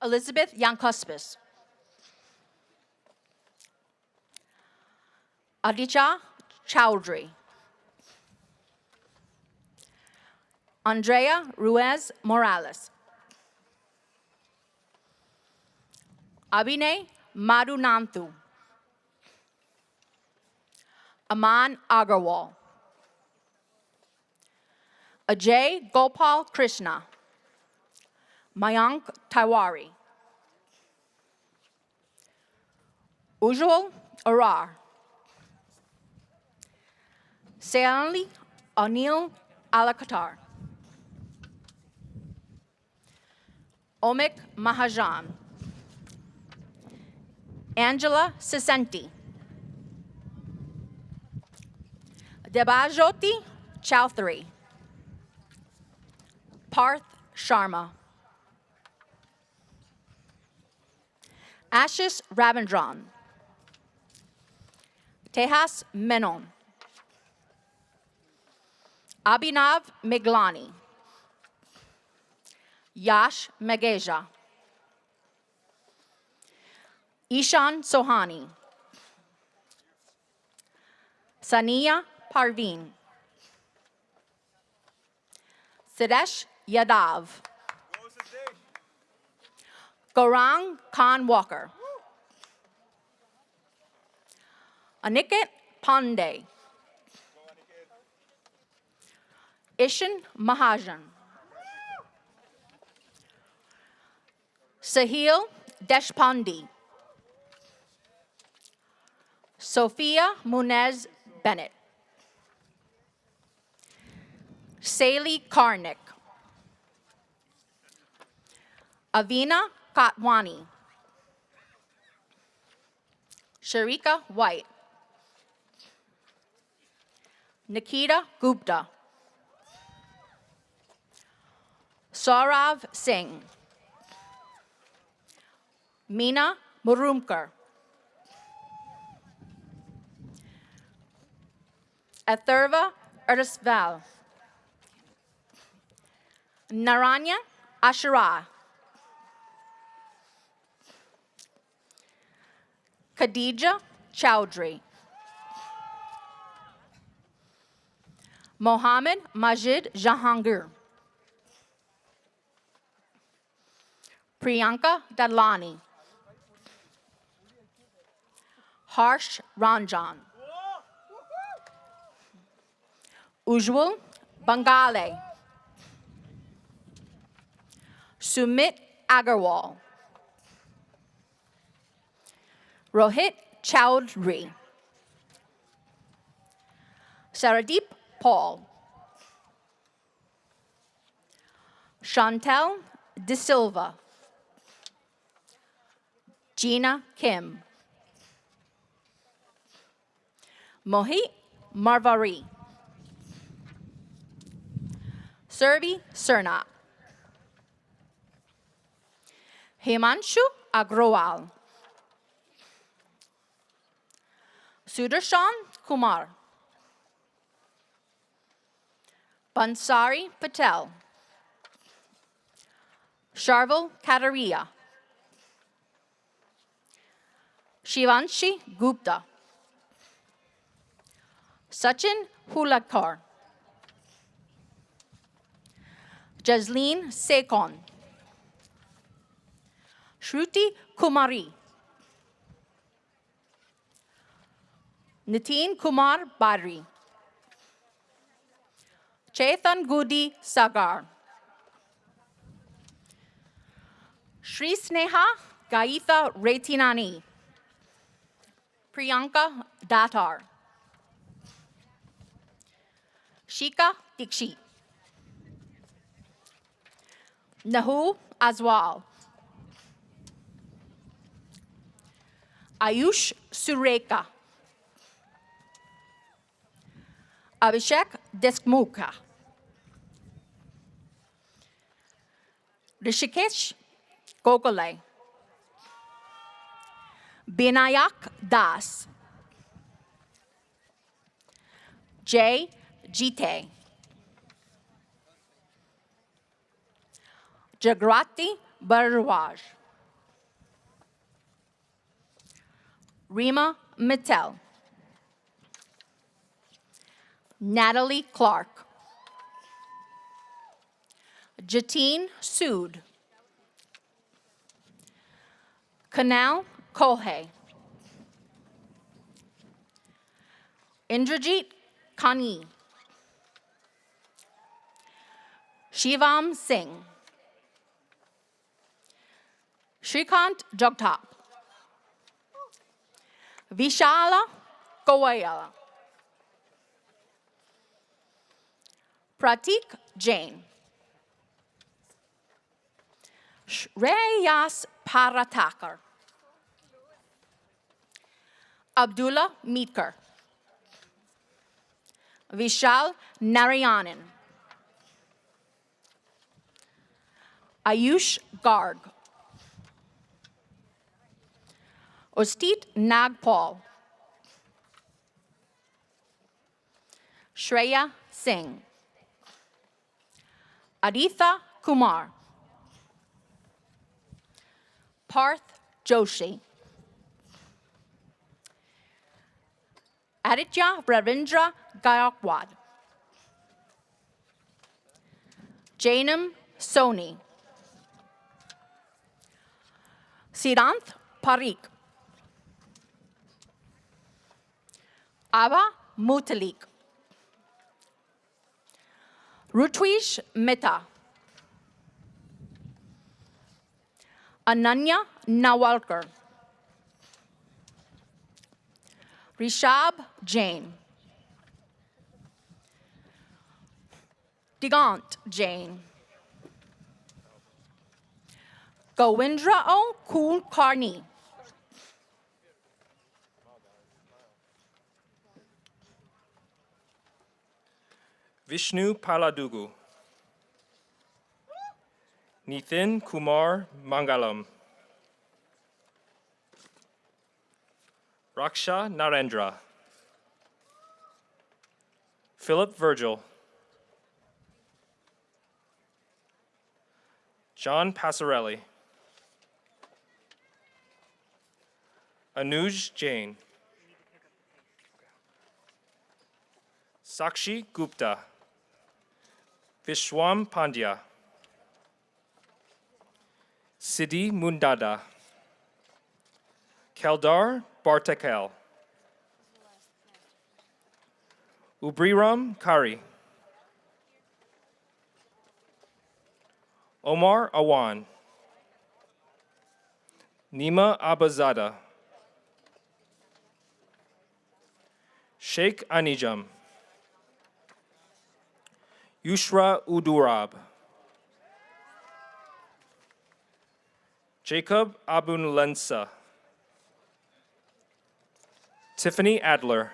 Elizabeth Yankuspis. Aditya Chowdhury. Andrea Ruiz Morales. Abhinay Madhunanthu. Aman Agarwal. Ajay Gopal Krishna. Mayank Tiwari. Ujjwal Arar. Sayali Anil Alakatar. Omik Mahajan. Angela Sisenti. Debajoti Chowdhury. Parth Sharma. Ashish Ravindran. Tejas Menon. Abhinav Miglani. Yash Megeja. Ishan Sohani. Sania Parveen. Sidesh Yadav. Gaurang Khan Walker. Aniket Pandey. Ishan Mahajan. Sahil Deshpande. Sophia Munez Bennett. Saili Karnik. Avina Katwani. Sharika White. Nikita Gupta. Saurav Singh. Meena Murumkar. Atharva Erdesval. Naranya Ashara. Khadija Chowdhury. Mohammed Majid Jahangir. Priyanka Dadlani. Harsh Ranjan. Ujjwal Bangale. Sumit Agarwal. Rohit Chowdhury. Saradeep Paul. Chantel De Silva. Gina Kim. Mohit Marvari. Surbi Surnat. Himanshu Agrawal. Sudarshan Kumar. Bansari Patel. Sharvil Kataria. Shivanshi Gupta. Sachin Hulakar. Jasleen Sekon. Shruti Kumari. Nitin Kumar Badri. Chetan Gudi Sagar. Shri Sneha Gaitha Retinani. Priyanka Datar. Shika Dikshit. Nahu Aswal. Ayush Sureka. Abhishek Deskmukha. Rishikesh Gokale. Binayak Das. Jay Jite. Jagrati Barwaj. Rima Mittal. Natalie Clark. Jatin Sood. Kanal Kohe. Indrajit Kani. Shivam Singh. Shrikant Jagtap. Vishala Goyala. Pratik Jain. Shreyas Paratakar. Abdullah Meetkar. Vishal Narayanan. Ayush Garg. Ostit Nagpal. Shreya Singh. Aditha Kumar. Parth Joshi. Aditya Ravindra Gayakwad. Janam Soni. Siddhanth Parikh. Ava Mutalik. Rutwish Mehta. Ananya Nawalkar. Rishab Jain. Digant Jain. Govindra O. Kulkarni. Vishnu Paladugu. Nithin Kumar Mangalam. Raksha Narendra. Philip Virgil. John Passarelli. Anuj Jain. Sakshi Gupta. Vishwam Pandya. Sidi Mundada. Keldar Bartakel. Ubriram Kari. Omar Awan. Nima Abazada. Sheikh Anijam. Yushra Udurab. Jacob Abun Lensa. Tiffany Adler.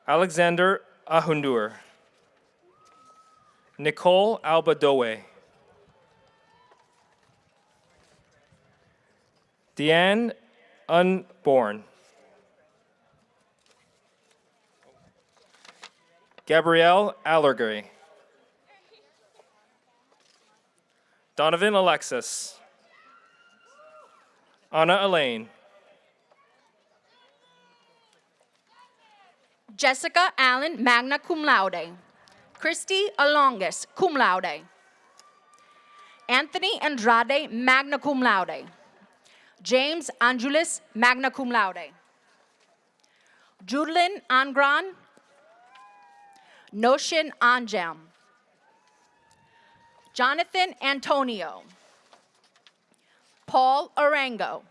Alexander Ahundur. Nicole Albadoe. Deanne Unborn. Gabrielle Allergary. Donovan Alexis. Anna Elaine. Jessica Allen, magna cum laude. Christy Alongus, cum laude. Anthony Andrade, magna cum laude. James Angelis, magna cum laude. Judlyn Angran. Noshin Anjam. Jonathan Antonio. Paul Arango.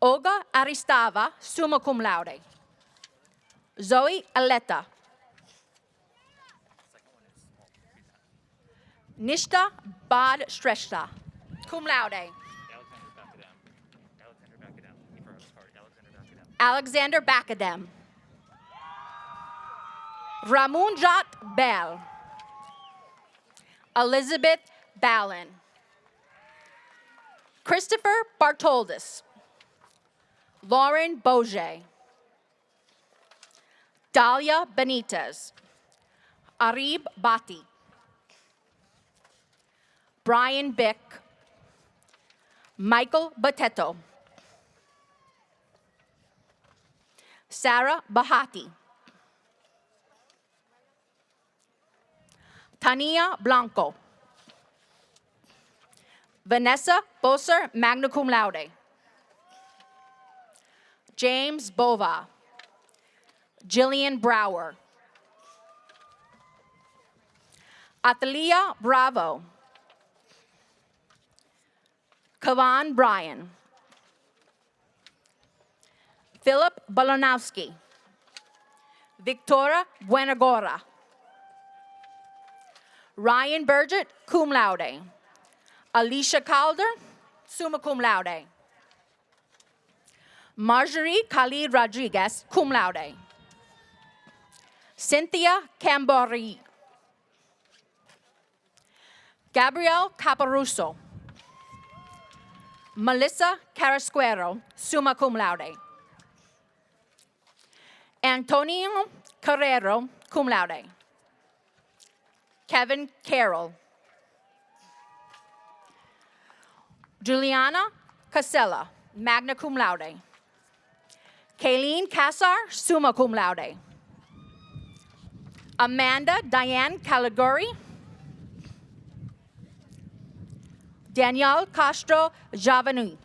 Olga Aristava, summa cum laude. Zoe Aletta. Nishta Bad Streshta, cum laude. Alexander Bakadem. Ramunjat Bell. Elizabeth Ballin. Christopher Bartoldis. Lauren Boge. Dalia Benitez. Arib Bati. Brian Bick. Michael Batetto. Sarah Bahati. Tania Blanco. Vanessa Boser, magna cum laude. James Bova. Jillian Brower. Athalia Bravo. Kavan Bryan. Philip Balonowski. Victoria Buenagora. Ryan Burgett, cum laude. Alicia Calder, summa cum laude. Marjorie Khalid Rodriguez, cum laude. Cynthia Cambori. Gabrielle Caparuso. Melissa Carrasquero, summa cum laude. Antonio Carrero, cum laude. Kevin Carroll. Juliana Casella, magna cum laude. Kayleen Cassar, summa cum laude. Amanda Diane Caligari. Danielle Castro Javanu.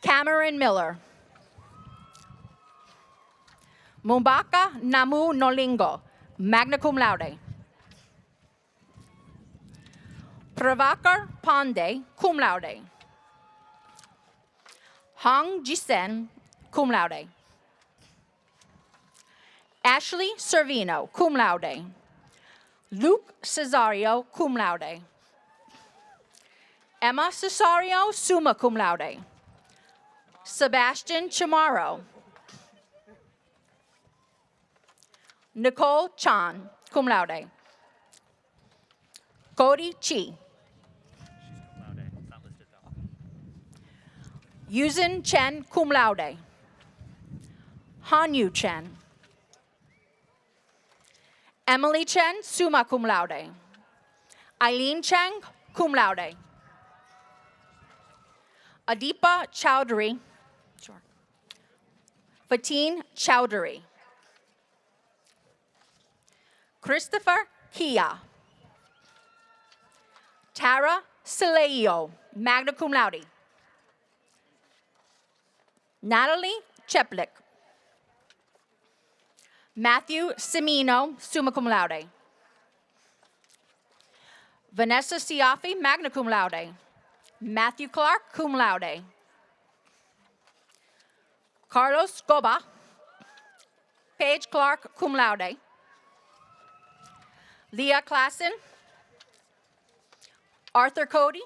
Cameron Miller. Mumbaka Namu Nolingo, magna cum laude. Pravakar Pandey, cum laude. Hong Jisen, cum laude. Ashley Servino, cum laude. Luke Cesario, cum laude. Emma Cesario, summa cum laude. Sebastian Chamorro. Nicole Chan, cum laude. Cody Chi. Yuzin Chen, cum laude. Hanyu Chen. Emily Chen, summa cum laude. Eileen Chang, cum laude. Adipa Chowdhury. Sure. Fatin Chowdhury. Christopher Kia. Tara Sileo, magna cum laude. Natalie Cheplik. Matthew Semino, summa cum laude. Vanessa Siafi, magna cum laude. Matthew Clark, cum laude. Carlos Goba. Paige Clark, cum laude. Leah Klassen. Arthur Cody.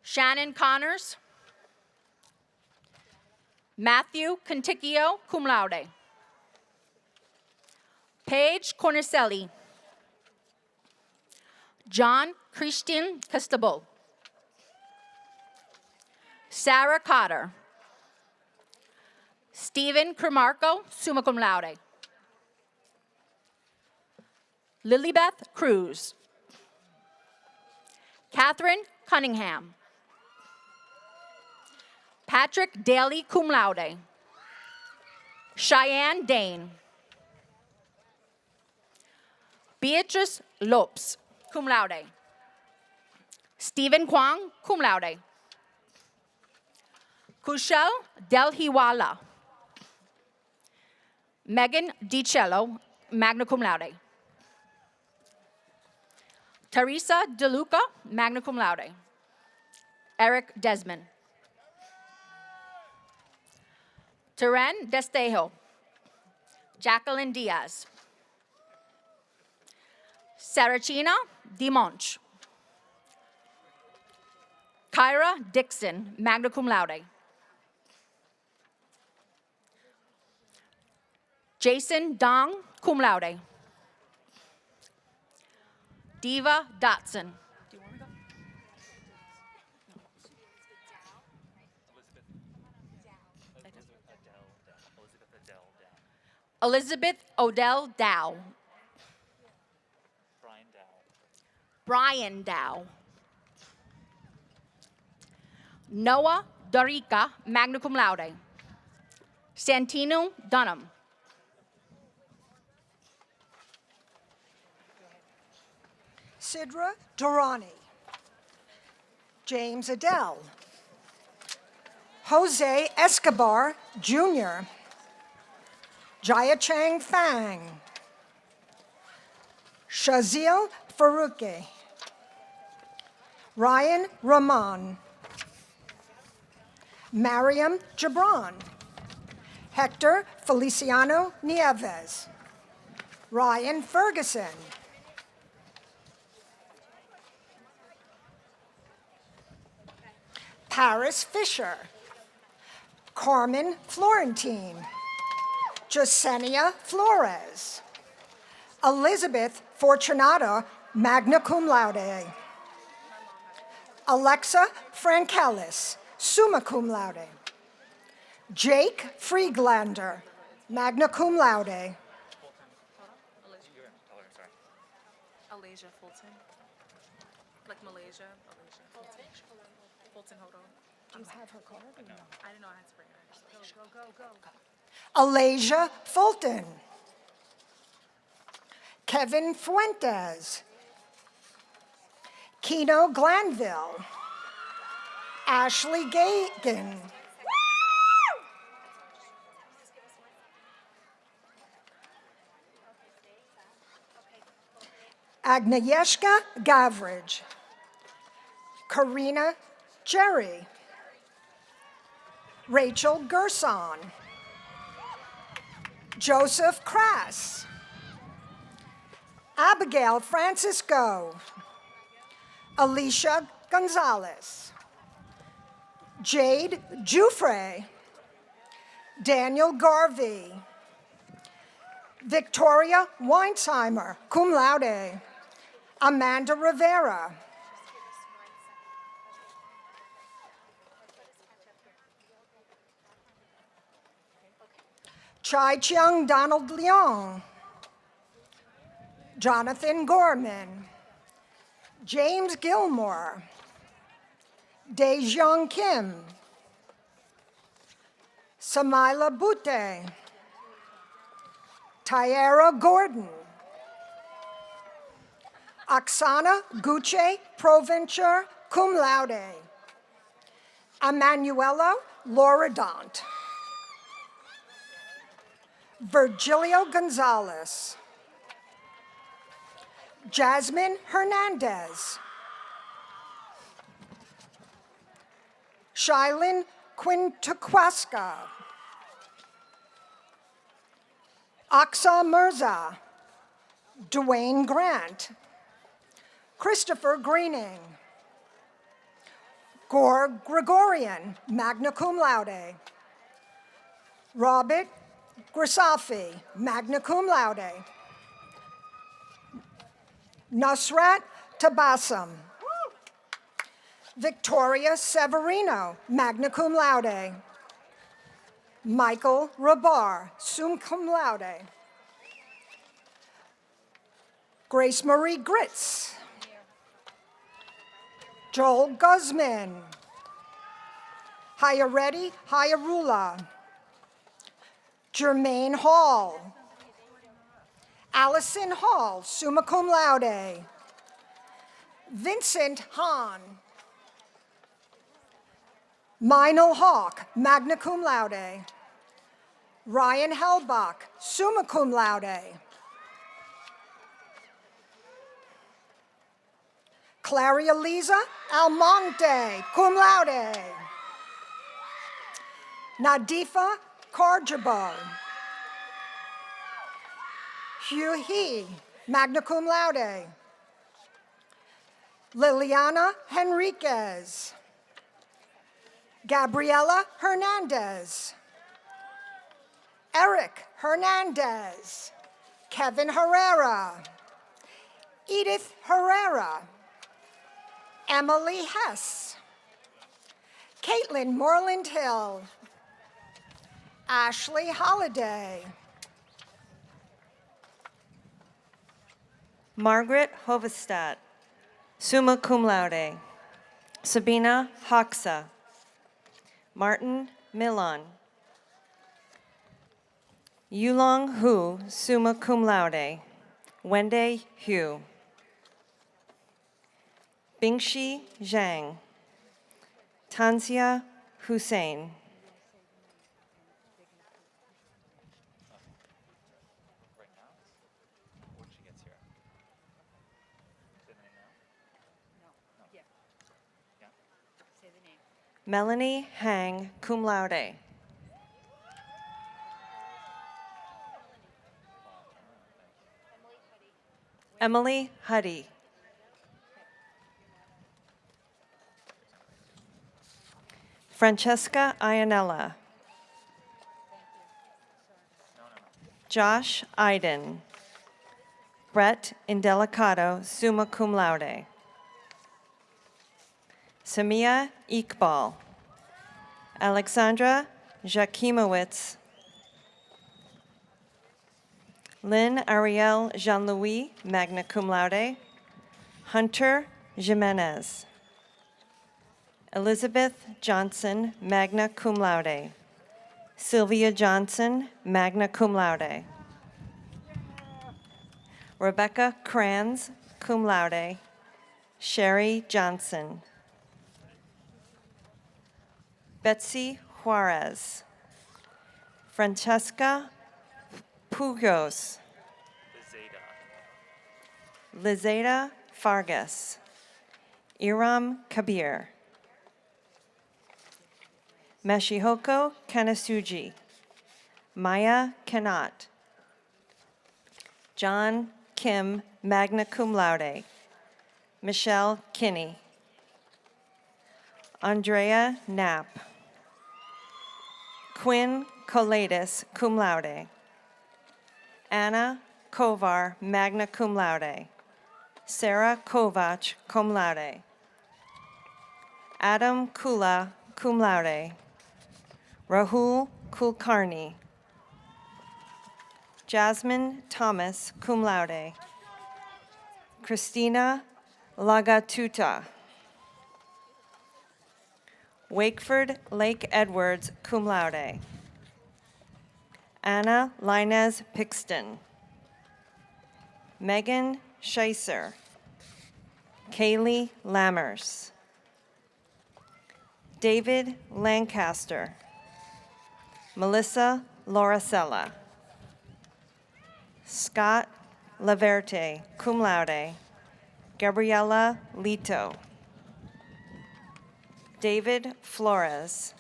Shannon Connors. Matthew Conticchio, cum laude. Paige Cornicelli. John Christian Castable. Sarah Cotter. Stephen Cremarco, summa cum laude. Lilybeth Cruz. Catherine Cunningham. Patrick Daly, cum laude. Cheyenne Dane. Beatrice Lopes, cum laude. Stephen Kwong, cum laude. Kushal Delhiwala. Megan DiCello, magna cum laude. Teresa DeLuca, magna cum laude. Eric Desmond. Teren Destejo. Jacqueline Diaz. Sarachina Dimonch. Kyra Dixon, magna cum laude. Jason Dong, cum laude. Diva Dotson. Elizabeth Odell Dow. Brian Dow. Noah Dorica, magna cum laude. Santino Dunham. Sidra Durrani. James Adele. Jose Escobar, Jr. Jaya Chang Fang. Shazil Faruqi. Ryan Rahman. Mariam Gibran. Hector Feliciano Nieves. Ryan Ferguson. Paris Fisher. Carmen Florentine. Jasenia Flores. Elizabeth Fortunata, magna cum laude. Alexa Frankelis, summa cum laude. Jake Friedlander, magna cum laude. Alasia Fulton. Like Malaysia. Alasia Fulton. Fulton, hold on. Do you have her card or no? I didn't know I had to bring her. Go. Alasia Fulton. Kevin Fuentes. Keno Glanville. Ashley Gagan. Agnieszka Gavridge. Karina Jerry. Rachel Gerson. Joseph Crass. Abigail Francisco. Alicia Gonzalez. Jade Jufre. Daniel Garvey. Victoria Weinsheimer, cum laude. Amanda Rivera. Chai Chiang Donald Leong. Jonathan Gorman. James Gilmore. Daejeong Kim. Samaila Bute, Tyara Gordon, Oksana Guche Provencher, cum laude, Emanuela Lauridant, Virgilio Gonzalez, Jasmine Hernandez, Shailin Quintaquasca, Aksa Mirza, Dwayne Grant, Christopher Greening, Gore Gregorian, magna cum laude, Robert Grisafi, magna cum laude, Nusrat Tabassum, Victoria Severino, magna cum laude, Michael Rabar, sum cum laude, Grace Marie Gritz, Joel Guzman, Hayareti Hayarula, Jermaine Hall, Allison Hall, summa cum laude, Vincent Hahn, Meinel Hawk, magna cum laude, Ryan Hellbach, summa cum laude, Claria Liza Almonte, cum laude, Nadifa Karjabo, Hugh He, magna cum laude, Liliana Henriquez, Gabriela Hernandez, Eric Hernandez, Kevin Herrera, Edith Herrera, Emily Hess, Caitlin Moreland Hill, Ashley Holliday, Margaret Hovestad, summa cum laude, Sabina Hoxa, Martin Milan, Yulong Hu, summa cum laude, Wende Hu, Bingxi Zhang, Tanzia Hussein, Melanie Hang, cum laude. Emily Huddy. Francesca Ianella. Josh Iden. Brett Indelicato, summa cum laude. Samia Iqbal, Alexandra Jakimowicz, Lynn Ariel Jean-Louis, magna cum laude, Hunter Jimenez, Elizabeth Johnson, magna cum laude, Sylvia Johnson, magna cum laude, Rebecca Kranz, cum laude, Sherry Johnson, Betsy Juarez, Francesca Pugos, Lizada Fargas, Iram Kabir, Mashihoko Kanasuji, Maya Kanat, John Kim, magna cum laude, Michelle Kinney, Andrea Knapp, Quinn Coladis, cum laude, Anna Kovar, magna cum laude, Sarah Kovach, cum laude, Adam Kula, cum laude, Rahul Kulkarni, Jasmine Thomas, cum laude, Christina Lagatuta, Wakeford Lake Edwards, cum laude, Anna Linez Pixton. Megan Scheiser. Kaylee Lammers. David Lancaster. Melissa Lauricella. Scott Laverte, cum laude. Gabriella Lito. David Flores.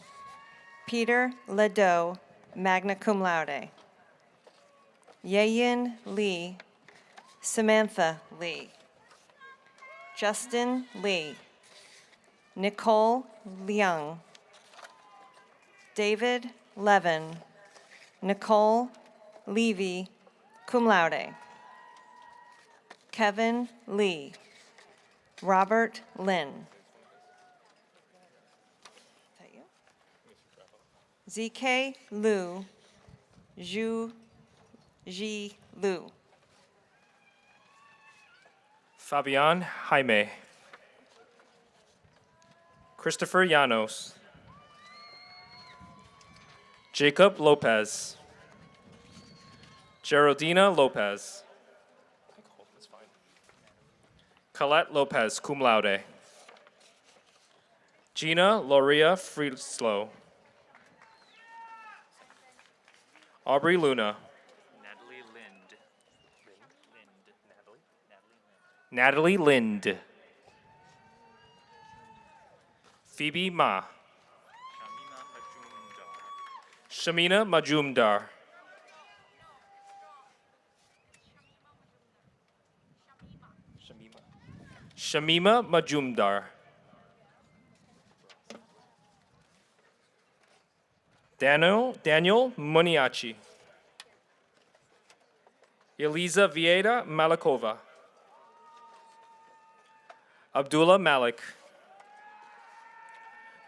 Peter Ledoux, magna cum laude. Yeyin Lee. Samantha Lee. Justin Lee. Nicole Leung. David Levin. Nicole Levy, cum laude. Kevin Lee. Robert Lin. Is that you? ZK Liu. Zhu Ji Liu. Fabian Jaime. Christopher Llanos. Jacob Lopez. Geraldina Lopez. Colette Lopez, cum laude. Gina Loria Frieslow. Aubrey Luna. Natalie Lind. Natalie Lind. Phoebe Ma. Shamina Majumdar. Shamima Majumdar. Daniel Muniachi. Eliza Vieira Malakova. Abdullah Malik.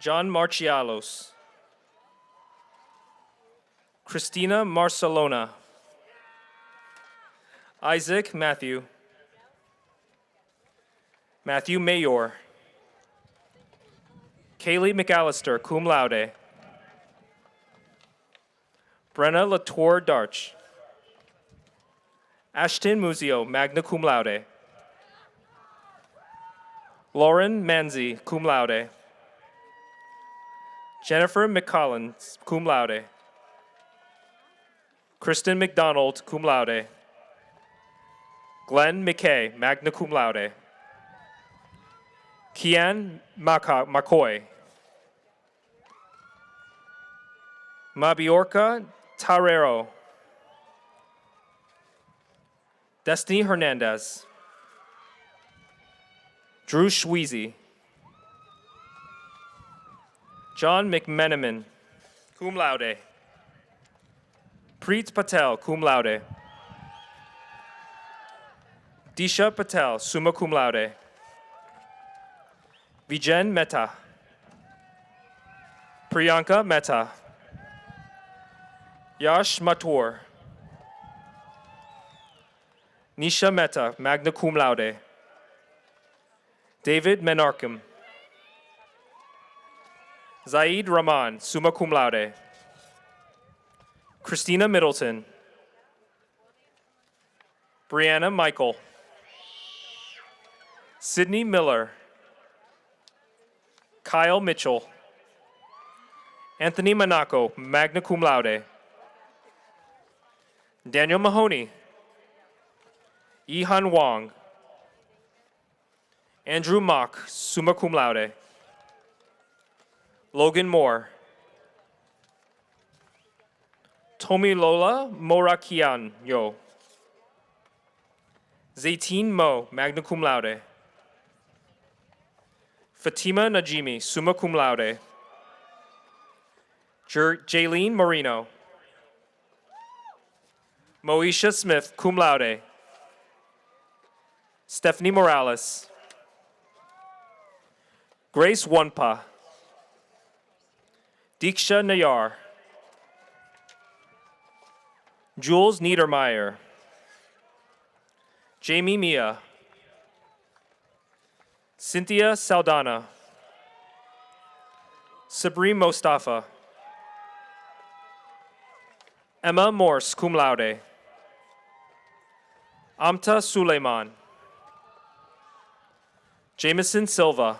John Marchialos. Christina Marcelona. Isaac Matthew. Matthew Mayor. Kaylee McAllister, cum laude. Brenna Latour Darch. Ashton Muzio, magna cum laude. Lauren Manzi, cum laude. Jennifer McCollins, cum laude. Kristen McDonald, cum laude. Glenn McKay, magna cum laude. Kian McCoy. Mabiorca Tarero. Destiny Hernandez. Drew Schweezy. John McMenamin, cum laude. Preet Patel, cum laude. Disha Patel, summa cum laude. Vijen Mehta. Priyanka Mehta. Yash Mathur. Nisha Mehta, magna cum laude. David Menarkham. Zaid Rahman, summa cum laude. Christina Middleton. Brianna Michael. Sydney Miller. Kyle Mitchell. Anthony Monaco, magna cum laude. Daniel Mahoney. Yihan Wong. Andrew Mock, summa cum laude. Logan Moore. Tomilola Morakianyo. Zaytine Mo, magna cum laude. Fatima Najimi, summa cum laude. Jaylene Marino. Moesha Smith, cum laude. Stephanie Morales. Grace Wanpa. Diksha Nayar. Jules Niedermeyer. Jamie Mia. Cynthia Saldana. Sabri Mostafa. Emma Morse, cum laude. Amta Suleiman. Jameson Silva.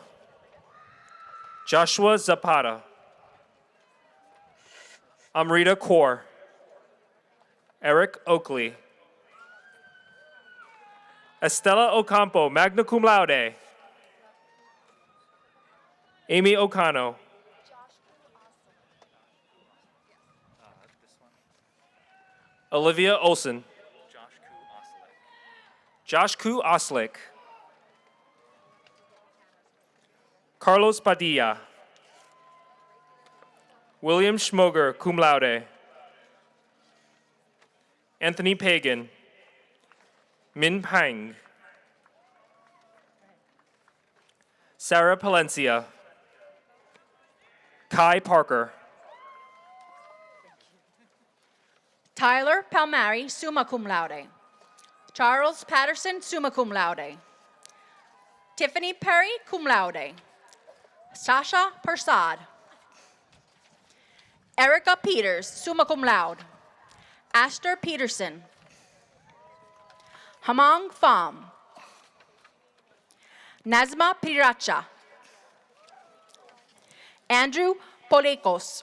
Joshua Zapata. Amrita Kaur. Eric Oakley. Estella Ocampo, magna cum laude. Amy Ocano. Olivia Olson. Josh Ku Oslick. Carlos Padilla. William Schmoger, cum laude. Anthony Pagan. Min Pang. Sarah Palencia. Kai Parker. Tyler Palmieri, summa cum laude. Charles Patterson, summa cum laude. Tiffany Perry, cum laude. Sasha Persad. Erica Peters, summa cum laude. Aster Peterson. Hamang Pham. Nazma Piracha. Andrew Polekos.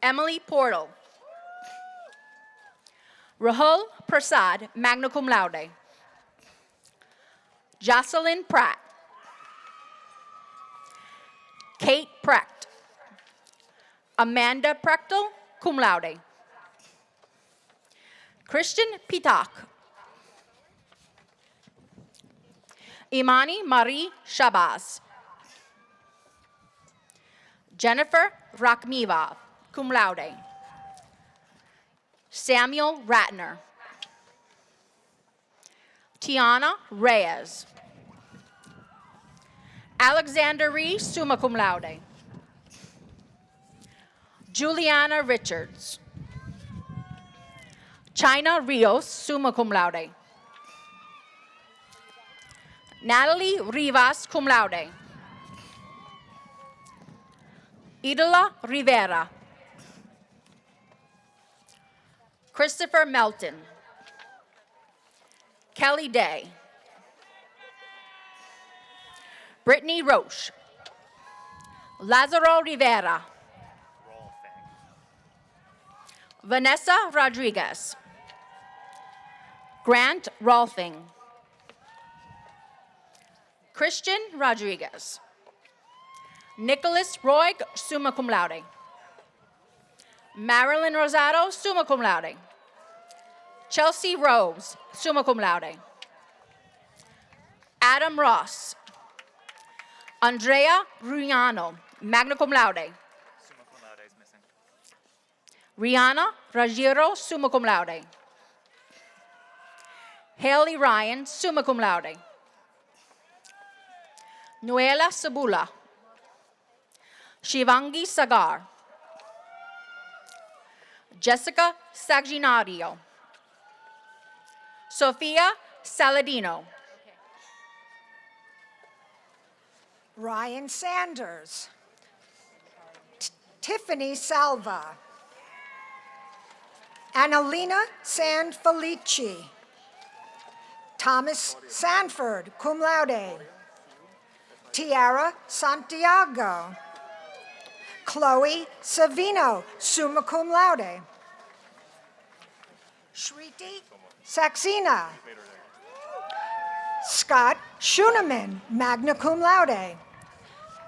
Emily Portal. Rahul Prasad, magna cum laude. Jocelyn Pratt. Kate Precht. Amanda Prechtel, cum laude. Christian Pitak. Imani Marie Shabazz. Jennifer Rakhmiva, cum laude. Samuel Ratner. Tiana Reyes. Alexander Reese, summa cum laude. Juliana Richards. China Rios, summa cum laude. Natalie Rivas, cum laude. Idola Rivera. Christopher Melton. Kelly Day. Brittany Roche. Lazaro Rivera. Vanessa Rodriguez. Grant Rolfing. Christian Rodriguez. Nicholas Roy, summa cum laude. Marilyn Rosado, summa cum laude. Chelsea Rose, summa cum laude. Adam Ross. Andrea Riano, magna cum laude. Summa cum laude is missing. Rihanna Rajiro, summa cum laude. Haley Ryan, summa cum laude. Nuela Sabula. Shivangi Sagar. Jessica Sagginario. Sofia Saladino. Ryan Sanders. Tiffany Salva. Annalena Sanfelici. Thomas Sanford, cum laude. Tiara Santiago. Chloe Savino, summa cum laude. Shriti Saxena. Scott Schuneman, magna cum laude.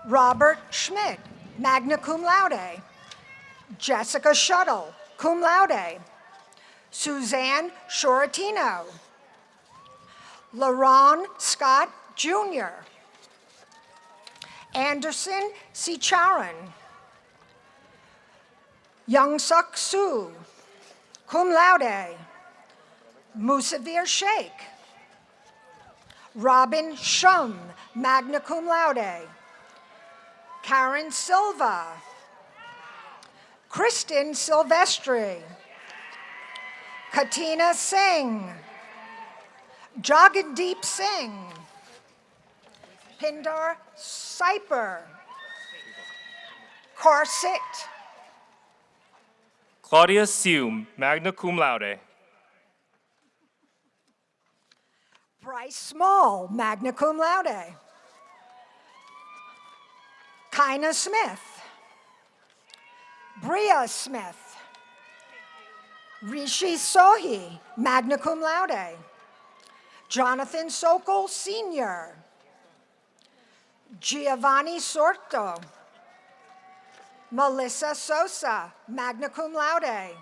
Robert Schmidt, magna cum laude. Jessica Shuttle, cum laude. Suzanne Shoratino. LaRon Scott Jr. Anderson Sicharan. Young Suk Soo, cum laude. Musavir Sheikh. Robin Shum, magna cum laude. Karen Silva. Kristen Silvestri. Katina Singh. Jagandeep Singh. Pindar Saiper. Corset. Claudia Siu, magna cum laude. Bryce Small, magna cum laude. Kyna Smith. Bria Smith. Rishi Sohi, magna cum laude. Jonathan Sokol Sr. Giovanni Sorto. Melissa Sosa, magna cum laude.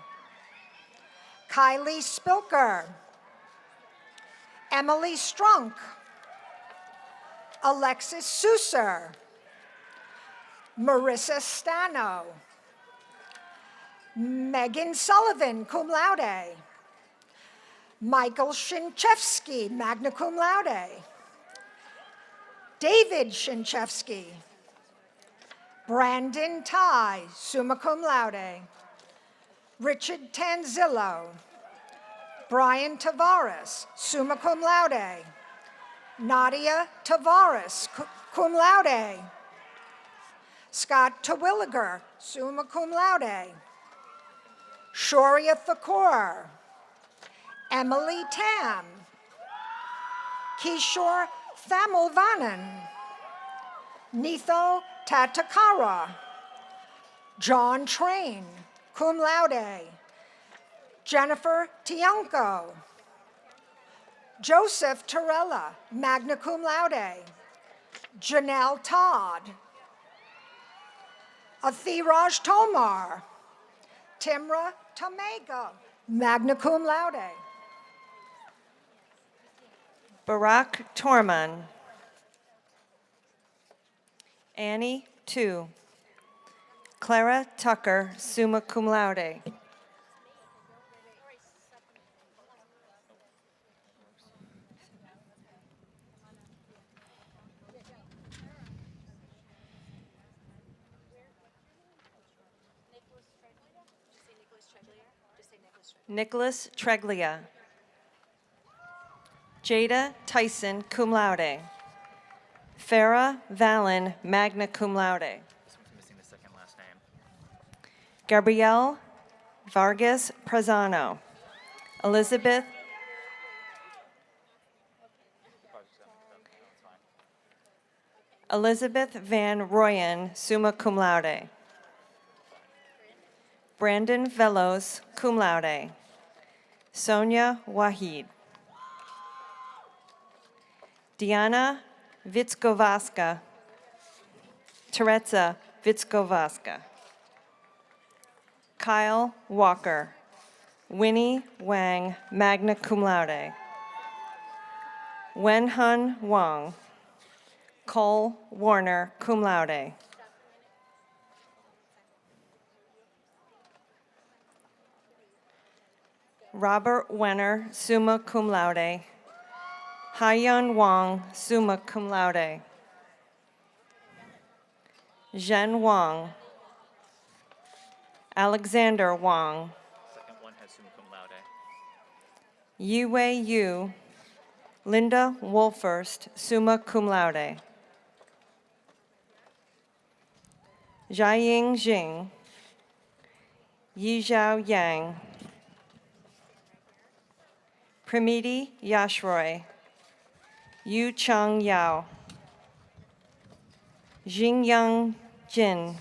Kylie Spilker. Emily Strunk. Alexis Susser. Marissa Stano. Megan Sullivan, cum laude. Michael Shinchevsky, magna cum laude. David Shinchevsky. Brandon Ty, summa cum laude. Richard Tanzillo. Brian Tavares, summa cum laude. Nadia Tavares, cum laude. Scott Terwilliger, summa cum laude. Shoria Thakur. Emily Tam. Kishore Thamilvanan. Nitho Tatakara. John Train, cum laude. Jennifer Tianco. Joseph Torella, magna cum laude. Janelle Todd. Athiraj Tomar. Timra Tomago, magna cum laude. Barack Torman. Annie Tu. Clara Tucker, summa cum laude. Nicholas Treglia. Jada Tyson, cum laude. Farah Valen, magna cum laude. Missing the second last name. Gabrielle Vargas Prezano. Elizabeth Van Royen, summa cum laude. Brandon Velos, cum laude. Sonia Wahid. Diana Vitskovaska. Teresa Vitskovaska. Kyle Walker. Winnie Wang, magna cum laude. Wenhun Wang. Cole Warner, cum laude. Robert Wenner, summa cum laude. Haiyan Wang, summa cum laude. Zhen Wang. Alexander Wang. Second one has summa cum laude. Yue Yu. Linda Wolfirst, summa cum laude. Jiaying Jing. Yizhao Yang. Pramiti Yashroy. Yu Chang Yao. Xingyang Jin.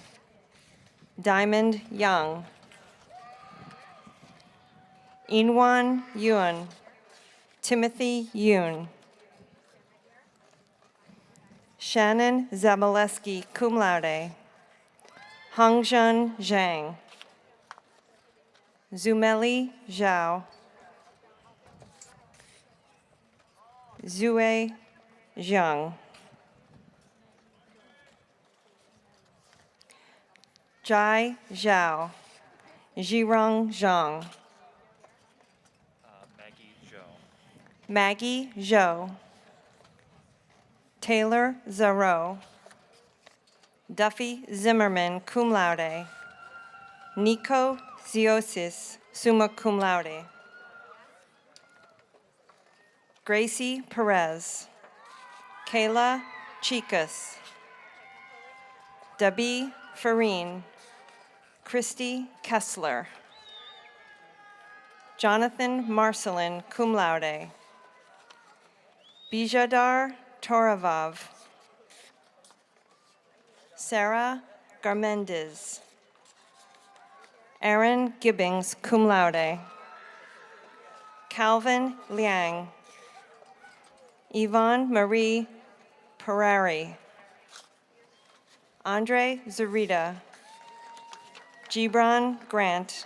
Diamond Yang. Inwan Yuan. Timothy Yoon. Shannon Zabaleski, cum laude. Hongzhen Zhang. Zumeli Zhao. Zue Zhang. Zhai Zhao. Zhirong Zhang. Maggie Zhou. Maggie Zhou. Taylor Zaro. Duffy Zimmerman, cum laude. Nico Ziosis, summa cum laude. Gracie Perez. Kayla Chicas. Dabi Farine, Christy Kessler. Jonathan Marcelin, cum laude. Bijadar Toravov. Sarah Garmendiz. Aaron Gibbings, cum laude. Calvin Liang. Yvonne Marie Perari. Andre Zarita. Gibran Grant.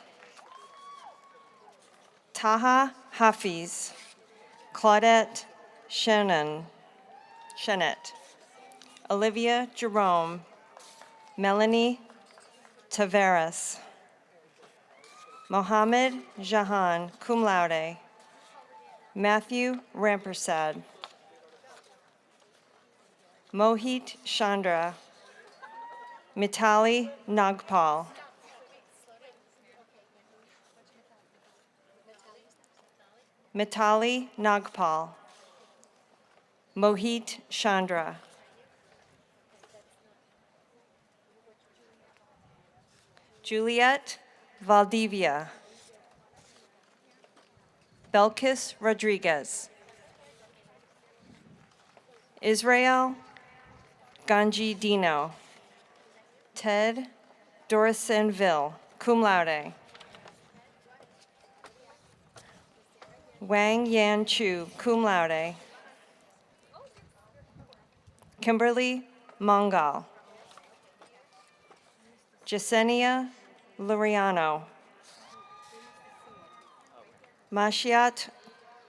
Taha Hafiz. Claudette Shannon. Olivia Jerome. Melanie Tavares. Mohammed Jahan, cum laude. Matthew Rampersad. Mohit Chandra. Mitali Nagpal. Mitali Nagpal. Mohit Chandra. Juliet Valdivia. Belkis Rodriguez. Israel Ganji Dino. Ted Dorisenville, cum laude. Wang Yan Chu, cum laude. Kimberly Mongal. Jasenia Luriano. Mashiat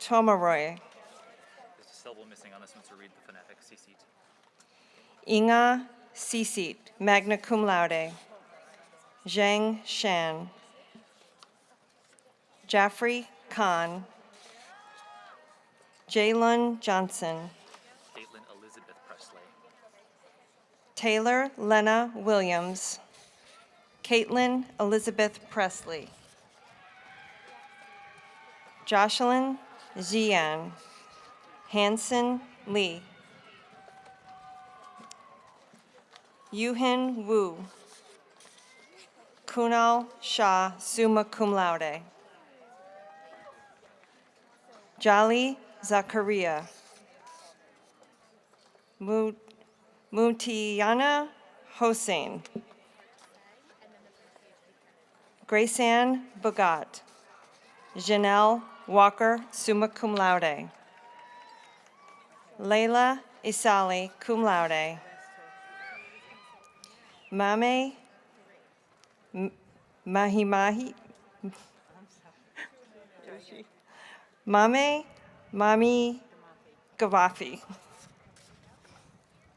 Tomaroy. There's a syllable missing on this one, so read the phonetic. Sisit. Inga Sisit, magna cum laude. Zhang Shan. Jaffrey Khan. Jaylon Johnson. Caitlin Elizabeth Presley. Taylor Lena Williams. Caitlin Elizabeth Presley. Jocelyn Zian. Hanson Lee. Yuhin Wu. Kunal Shah, summa cum laude. Jali Zakaria. Mutiana Hossein. Graceanne Bogat. Janelle Walker, summa cum laude. Layla Isali, cum laude. Mame Mahimahi. Mami Gavafi.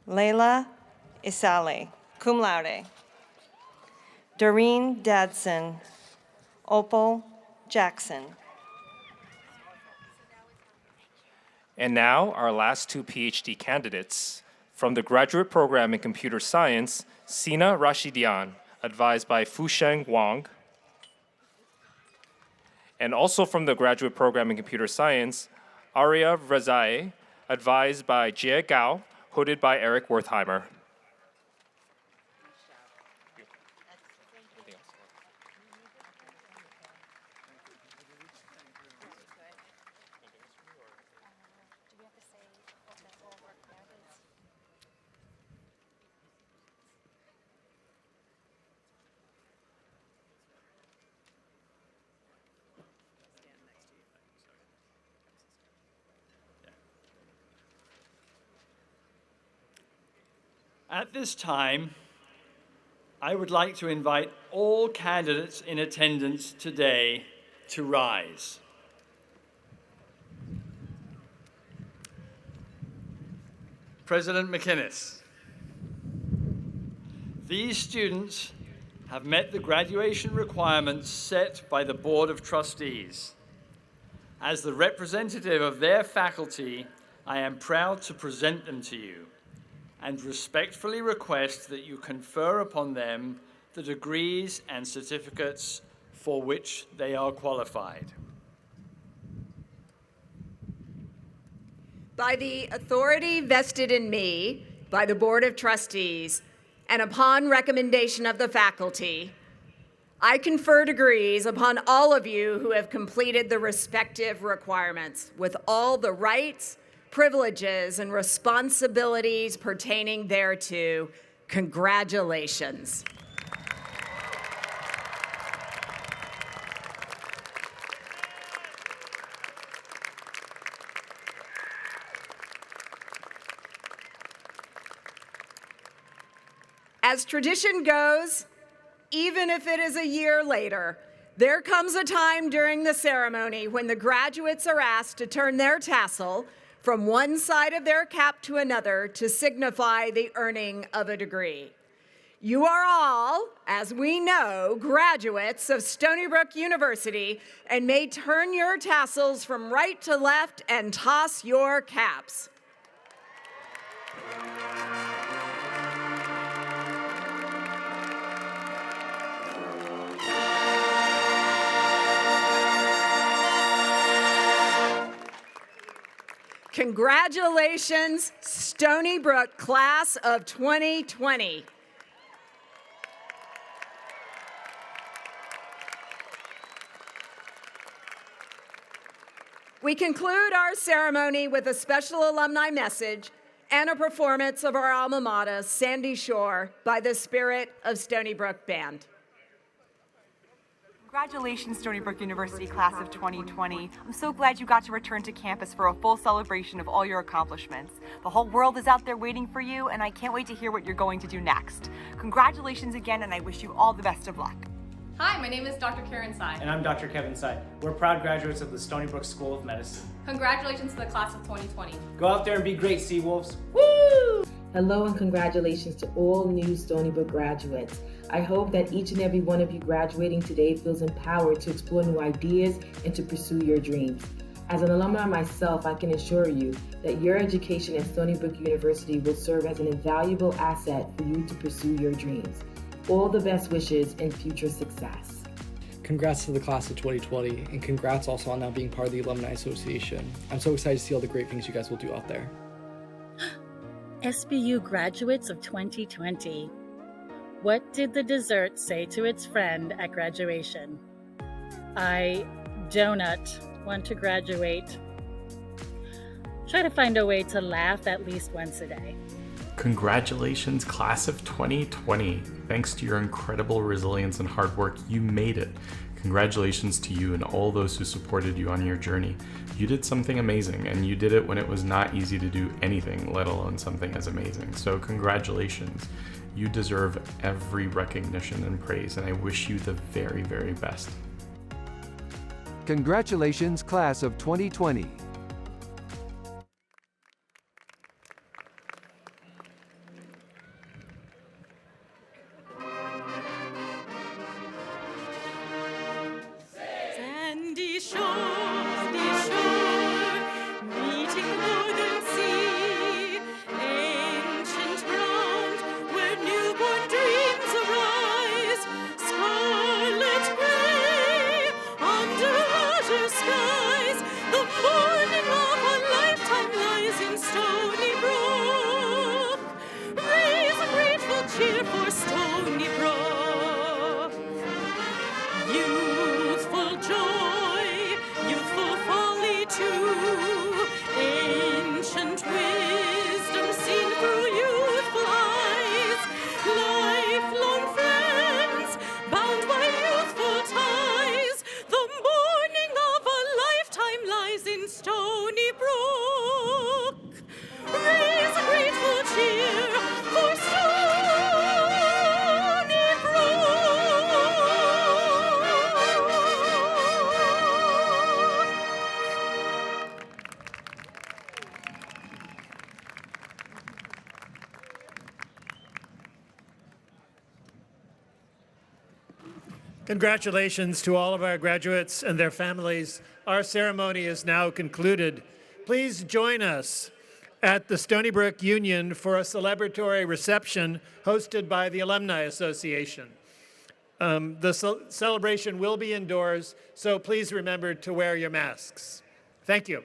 Layla Isale, cum laude. Doreen Dadson. Opal Jackson. And now, our last two PhD candidates. From the graduate program in computer science, Sina Rashidian, advised by Fusheng Wang. And also from the graduate program in computer science, Aria Rezae, advised by Jie Gao, hooded by Eric Wertheimer. At this time, I would like to invite all candidates in attendance today to rise. President McInnes, these students have met the graduation requirements set by the Board of Trustees. As the representative of their faculty, I am proud to present them to you and respectfully request that you confer upon them the degrees and certificates for which they are qualified. By the authority vested in me by the Board of Trustees, and upon recommendation of the faculty, I confer degrees upon all of you who have completed the respective requirements with all the rights, privileges, and responsibilities pertaining thereto. Congratulations. As tradition goes, even if it is a year later, there comes a time during the ceremony when the graduates are asked to turn their tassel from one side of their cap to another to signify the earning of a degree. You are all, as we know, graduates of Stony Brook University and may turn your tassels from right to left and toss your caps. Congratulations, Stony Brook class of 2020. We conclude our ceremony with a special alumni message and a performance of our alma mater, Sandy Shore, by the Spirit of Stony Brook Band. Congratulations, Stony Brook University class of 2020. I'm so glad you got to return to campus for a full celebration of all your accomplishments. The whole world is out there waiting for you, and I can't wait to hear what you're going to do next. Congratulations again, and I wish you all the best of luck. Hi, my name is Dr. Karen Tsai. And I'm Dr. Kevin Tsai. We're proud graduates of the Stony Brook School of Medicine. Congratulations to the class of 2020. Go out there and be great, Seawolves. Woo! Hello and congratulations to all new Stony Brook graduates. I hope that each and every one of you graduating today feels empowered to explore new ideas and to pursue your dreams. As an alumni myself, I can assure you that your education at Stony Brook University will serve as an invaluable asset for you to pursue your dreams. All the best wishes and future success. Congrats to the class of 2020, and congrats also on now being part of the Alumni Association. I'm so excited to see all the great things you guys will do out there. SBU graduates of 2020. What did the dessert say to its friend at graduation? I donut want to graduate. Try to find a way to laugh at least once a day. Congratulations, class of 2020. Thanks to your incredible resilience and hard work, you made it. Congratulations to you and all those who supported you on your journey. You did something amazing, and you did it when it was not easy to do anything, let alone something as amazing. So congratulations. You deserve every recognition and praise, and I wish you the very, very best. Congratulations, class of 2020. Sandy shore, meeting northern sea, ancient ground where newborn dreams arise, scarlet gray under azure skies. The morning of a lifetime lies in Stony Brook. Raise a grateful cheer for Stony Brook. Youthful joy, youthful folly too, ancient wisdom seen through youthful eyes, lifelong friends bound by youthful ties. The morning of a lifetime lies in Stony Brook. Raise a grateful cheer for Stony Brook. Congratulations to all of our graduates and their families. Our ceremony is now concluded. Please join us at the Stony Brook Union for a celebratory reception hosted by the Alumni Association. The celebration will be indoors, so please remember to wear your masks. Thank you.